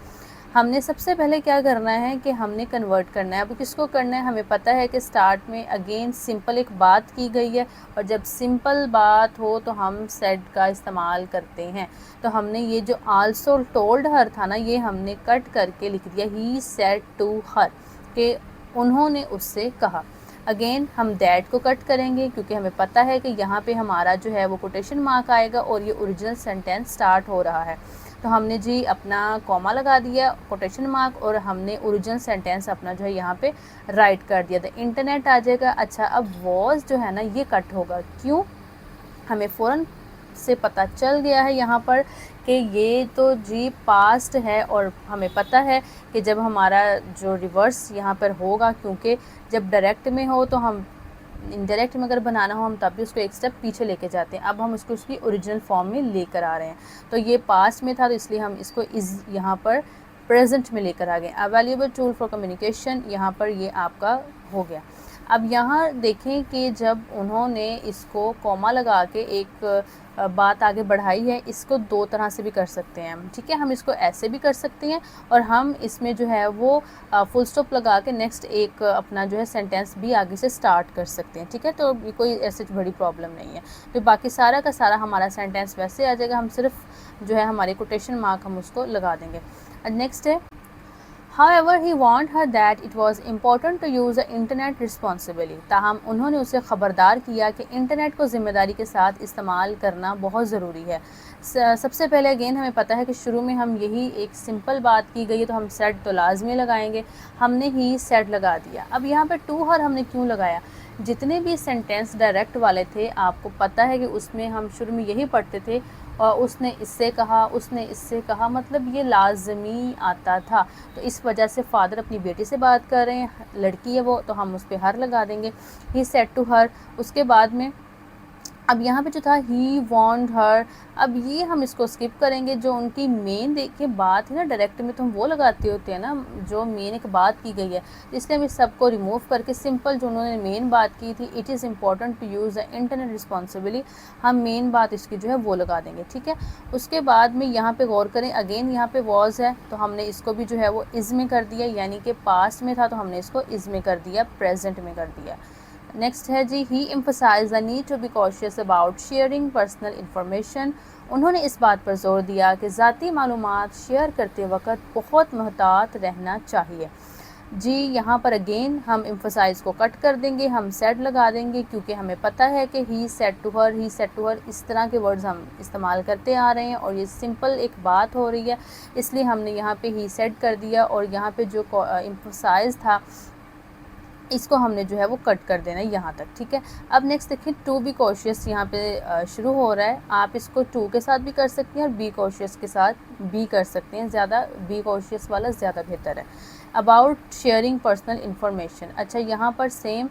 हमने सबसे पहले क्या करना है कि हमने कन्वर्ट करना है। अब किसको करना है, हमें पता है कि स्टार्ट में अगेन सिंपल एक बात की गई है और जब सिंपल बात हो तो हम सेड का इस्तेमाल करते हैं। तो हमने ये जो आल्सो टोल्ड हर था ना, ये हमने कट करके लिख दिया ही सेड टू हर, कि उन्होंने उससे कहा। अगेन हम दैट को कट करेंगे क्योंकि हमें पता है कि यहाँ पे हमारा जो है वो कोटेशन मार्क आएगा और ये ओरिजिनल सेंटेंस स्टार्ट हो रहा है। तो हमने जी अपना कॉमा लगा दिया, कोटेशन मार्क, और हमने ओरिजिनल सेंटेंस अपना जो है यहाँ पे राइट कर दिया। द इंटरनेट आ जाएगा। अच्छा, अब वॉज जो है ना ये कट होगा, क्यों, हमें फ़ौरन से पता चल गया है यहाँ पर कि ये तो जी पास्ट है और हमें पता है कि जब हमारा जो रिवर्स यहाँ पर होगा, क्योंकि जब डायरेक्ट में हो तो हम इनडायरेक्ट में अगर बनाना हो हम तब भी उसको एक स्टेप पीछे लेके जाते हैं। अब हम उसको उसकी ओरिजिनल फॉर्म में लेकर आ रहे हैं। तो ये पास्ट में था तो इसलिए हम इसको इस यहाँ पर प्रेजेंट में लेकर आ गए। अवेलेबल टूल फॉर कम्युनिकेशन, यहाँ पर ये आपका हो गया। अब यहाँ देखें कि जब उन्होंने इसको कॉमा लगा के एक बात आगे बढ़ाई है, इसको दो तरह से भी कर सकते हैं हम, ठीक है। हम इसको ऐसे भी कर सकते हैं और हम इसमें जो है वो फुल स्टॉप लगा के नेक्स्ट एक अपना जो है सेंटेंस भी आगे से स्टार्ट कर सकते हैं, ठीक है। तो कोई ऐसी बड़ी प्रॉब्लम नहीं है। तो बाकी सारा का सारा हमारा सेंटेंस वैसे आ जाएगा, हम सिर्फ जो है हमारे कोटेशन मार्क हम उसको लगा देंगे। नेक्स्ट है, However, he warned her that it was important to use the internet responsibly. ताहम उन्होंने उसे ख़बरदार किया कि इंटरनेट को ज़िम्मेदारी के साथ इस्तेमाल करना बहुत ज़रूरी है। सबसे पहले अगेन हमें पता है कि शुरू में हम यही एक सिंपल बात की गई है तो हम सेड तो लाजमी लगाएंगे, हमने ही सेड लगा दिया। अब यहाँ पर टू हर हमने क्यों लगाया, जितने भी सेंटेंस डायरेक्ट वाले थे आपको पता है कि उसमें हम शुरू में यही पढ़ते थे और उसने इससे कहा, उसने इससे कहा, मतलब ये लाजमी आता था। तो इस वजह से फादर अपनी बेटी से बात कर रहे हैं, लड़की है वो, तो हम उस पर हर लगा देंगे, ही सेड टू हर। उसके बाद में अब यहाँ पे जो था ही वॉन्ड हर, अब ये हम इसको स्किप करेंगे। जो उनकी मेन देखिए बात है ना, डायरेक्ट में तो हम वो लगाते होते हैं ना जो मेन एक बात की गई है, इसलिए हम इस सब को रिमूव करके सिंपल जो उन्होंने मेन बात की थी, it is important to use the internet responsibly, हम मेन बात इसकी जो है वो लगा देंगे, ठीक है। उसके बाद में यहाँ पे गौर करें, अगेन यहाँ पे वॉज है तो हमने इसको भी जो है वो इज़ में कर दिया, यानी कि पास्ट में था तो हमने इसको इज़ में कर दिया, प्रेजेंट में कर दिया। नेक्स्ट है जी, he emphasise the need to be cautious about sharing personal information. उन्होंने इस बात पर जोर दिया कि ज़ाती मालूमात शेयर करते वक्त बहुत मोहतात रहना चाहिए। जी यहाँ पर अगेन हम एम्फसाइज को कट कर देंगे, हम सेड लगा देंगे क्योंकि हमें पता है कि he said to her, he said to her, इस तरह के वर्ड्स हम इस्तेमाल करते आ रहे हैं और ये सिंपल एक बात हो रही है, इसलिए हमने यहाँ पे ही सेड कर दिया। और यहाँ पे जो एम्फसाइज था इसको हमने जो है वो कट कर देना है यहाँ तक, ठीक है। अब नेक्स्ट देखिए, टू बी कॉशियस यहाँ पे शुरू हो रहा है, आप इसको टू के साथ भी कर सकते हैं और बी कॉशियस के साथ भी कर सकते हैं, ज़्यादा बी कॉशियस वाला ज़्यादा बेहतर है। अबाउट शेयरिंग पर्सनल इन्फॉर्मेशन, अच्छा यहाँ पर सेम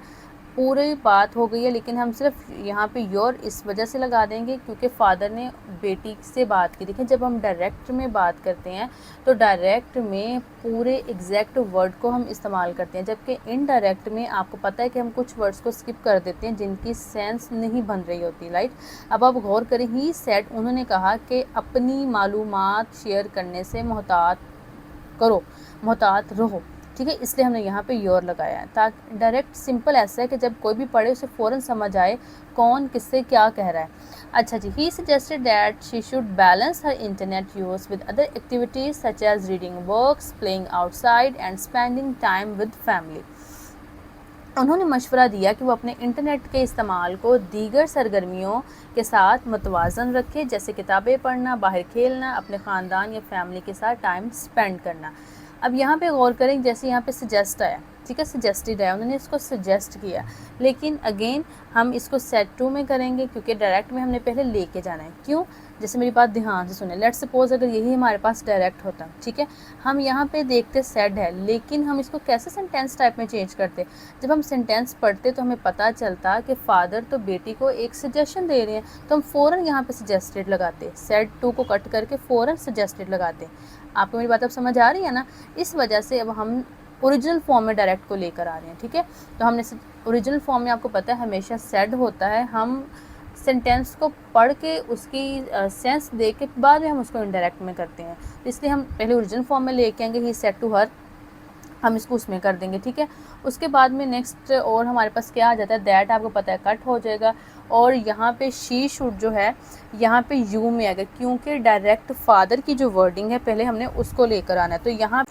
पूरी बात हो गई है, लेकिन हम सिर्फ यहाँ पे योर इस वजह से लगा देंगे क्योंकि फ़ादर ने बेटी से बात की। देखिए जब हम डायरेक्ट में बात करते हैं तो डायरेक्ट में पूरे एग्जैक्ट वर्ड को हम इस्तेमाल करते हैं, जबकि इनडायरेक्ट में आपको पता है कि हम कुछ वर्ड्स को स्किप कर देते हैं जिनकी सेंस नहीं बन रही होती, राइट। अब आप गौर करें, ही सेड, उन्होंने कहा कि अपनी मालूमात शेयर करने से मोहतात करो, मोहतात रहो, ठीक है, इसलिए हमने यहाँ पे योर लगाया है। ताकि डायरेक्ट सिंपल ऐसा है कि जब कोई भी पढ़े उसे फ़ौरन समझ आए कौन किससे क्या कह रहा है। अच्छा जी, he suggested that she should balance her internet use with other activities such as reading books, playing outside and spending time with family. उन्होंने मशवरा दिया कि वो अपने इंटरनेट के इस्तेमाल को दीगर सरगर्मियों के साथ मुतवाज़न रखे, जैसे किताबें पढ़ना, बाहर खेलना, अपने ख़ानदान या फैमिली के साथ टाइम स्पेंड करना। अब यहाँ पे गौर करें, जैसे यहाँ पे सजेस्ट आया, ठीक है, सजेस्टेड है, उन्होंने इसको सजेस्ट किया, लेकिन अगेन हम इसको सेट टू में करेंगे क्योंकि डायरेक्ट में हमने पहले लेके जाना है। क्यों? जैसे मेरी बात ध्यान से सुने, लेट्स सपोज अगर यही हमारे पास डायरेक्ट होता, ठीक है, हम यहाँ पे देखते सेड है, लेकिन हम इसको कैसे सेंटेंस टाइप में चेंज करते। जब हम सेंटेंस पढ़ते तो हमें पता चलता कि फ़ादर तो बेटी को एक सजेशन दे रहे हैं, तो हम फ़ौरन यहाँ पे सजेस्टेड लगाते, सेड टू को कट करके फ़ौरन सजेस्टेड लगाते। आपको मेरी बात अब समझ आ रही है ना? इस वजह से अब हम ओरिजिनल फॉर्म में डायरेक्ट को लेकर आ रहे हैं, ठीक है। तो हमने ओरिजिनल फॉर्म में आपको पता है हमेशा सेड होता है, हम सेंटेंस को पढ़ के उसकी सेंस दे के बाद में हम उसको इनडायरेक्ट में करते हैं, तो इसलिए हम पहले ओरिजिनल फॉर्म में लेके आएंगे, ही सेड टू हर, हम इसको उसमें कर देंगे, ठीक है। उसके बाद में नेक्स्ट और हमारे पास क्या आ जाता है, दैट आपको पता है कट हो जाएगा, और यहाँ पे शी शुड जो है यहाँ पे यू में आएगा, क्योंकि डायरेक्ट फादर की जो वर्डिंग है पहले हमने उसको लेकर आना है, तो यहाँ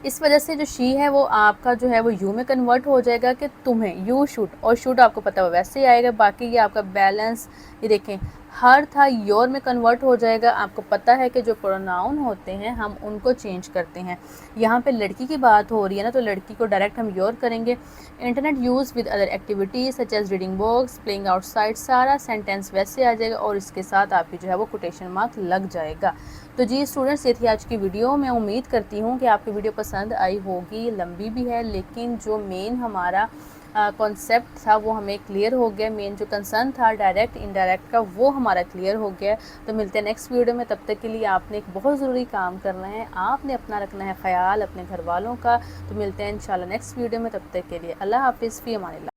इस वजह से जो शी है वो आपका जो है वो यू में कन्वर्ट हो जाएगा कि तुम्हें, यू शुड, और शुड आपको पता है वैसे ही आएगा। बाकी ये आपका बैलेंस, ये देखें हर था योर में कन्वर्ट हो जाएगा। आपको पता है कि जो प्रोनाउन होते हैं हम उनको चेंज करते हैं। यहाँ पे लड़की की बात हो रही है ना, तो लड़की को डायरेक्ट हम योर करेंगे। Internet use with other activities such as reading books, playing outside, सारा सेंटेंस वैसे आ जाएगा और इसके साथ आपकी जो है वो कोटेशन मार्क लग जाएगा। तो जी स्टूडेंट्स, ये थी आज की वीडियो। मैं उम्मीद करती हूँ कि आपकी वीडियो पसंद आई होगी। लंबी भी है लेकिन जो मेन हमारा कॉन्सेप्ट था वो हमें क्लियर हो गया। मेन जो कंसर्न था डायरेक्ट इनडायरेक्ट का वो हमारा क्लियर हो गया। तो मिलते हैं नेक्स्ट वीडियो में। तब तक के लिए आपने एक बहुत ज़रूरी काम करना है, आपने अपना रखना है ख्याल अपने घर वालों का। तो मिलते हैं इंशाल्लाह नेक्स्ट वीडियो में। तब तक के लिए अल्लाह हाफिज़, फ़ी अमानिल्लाह।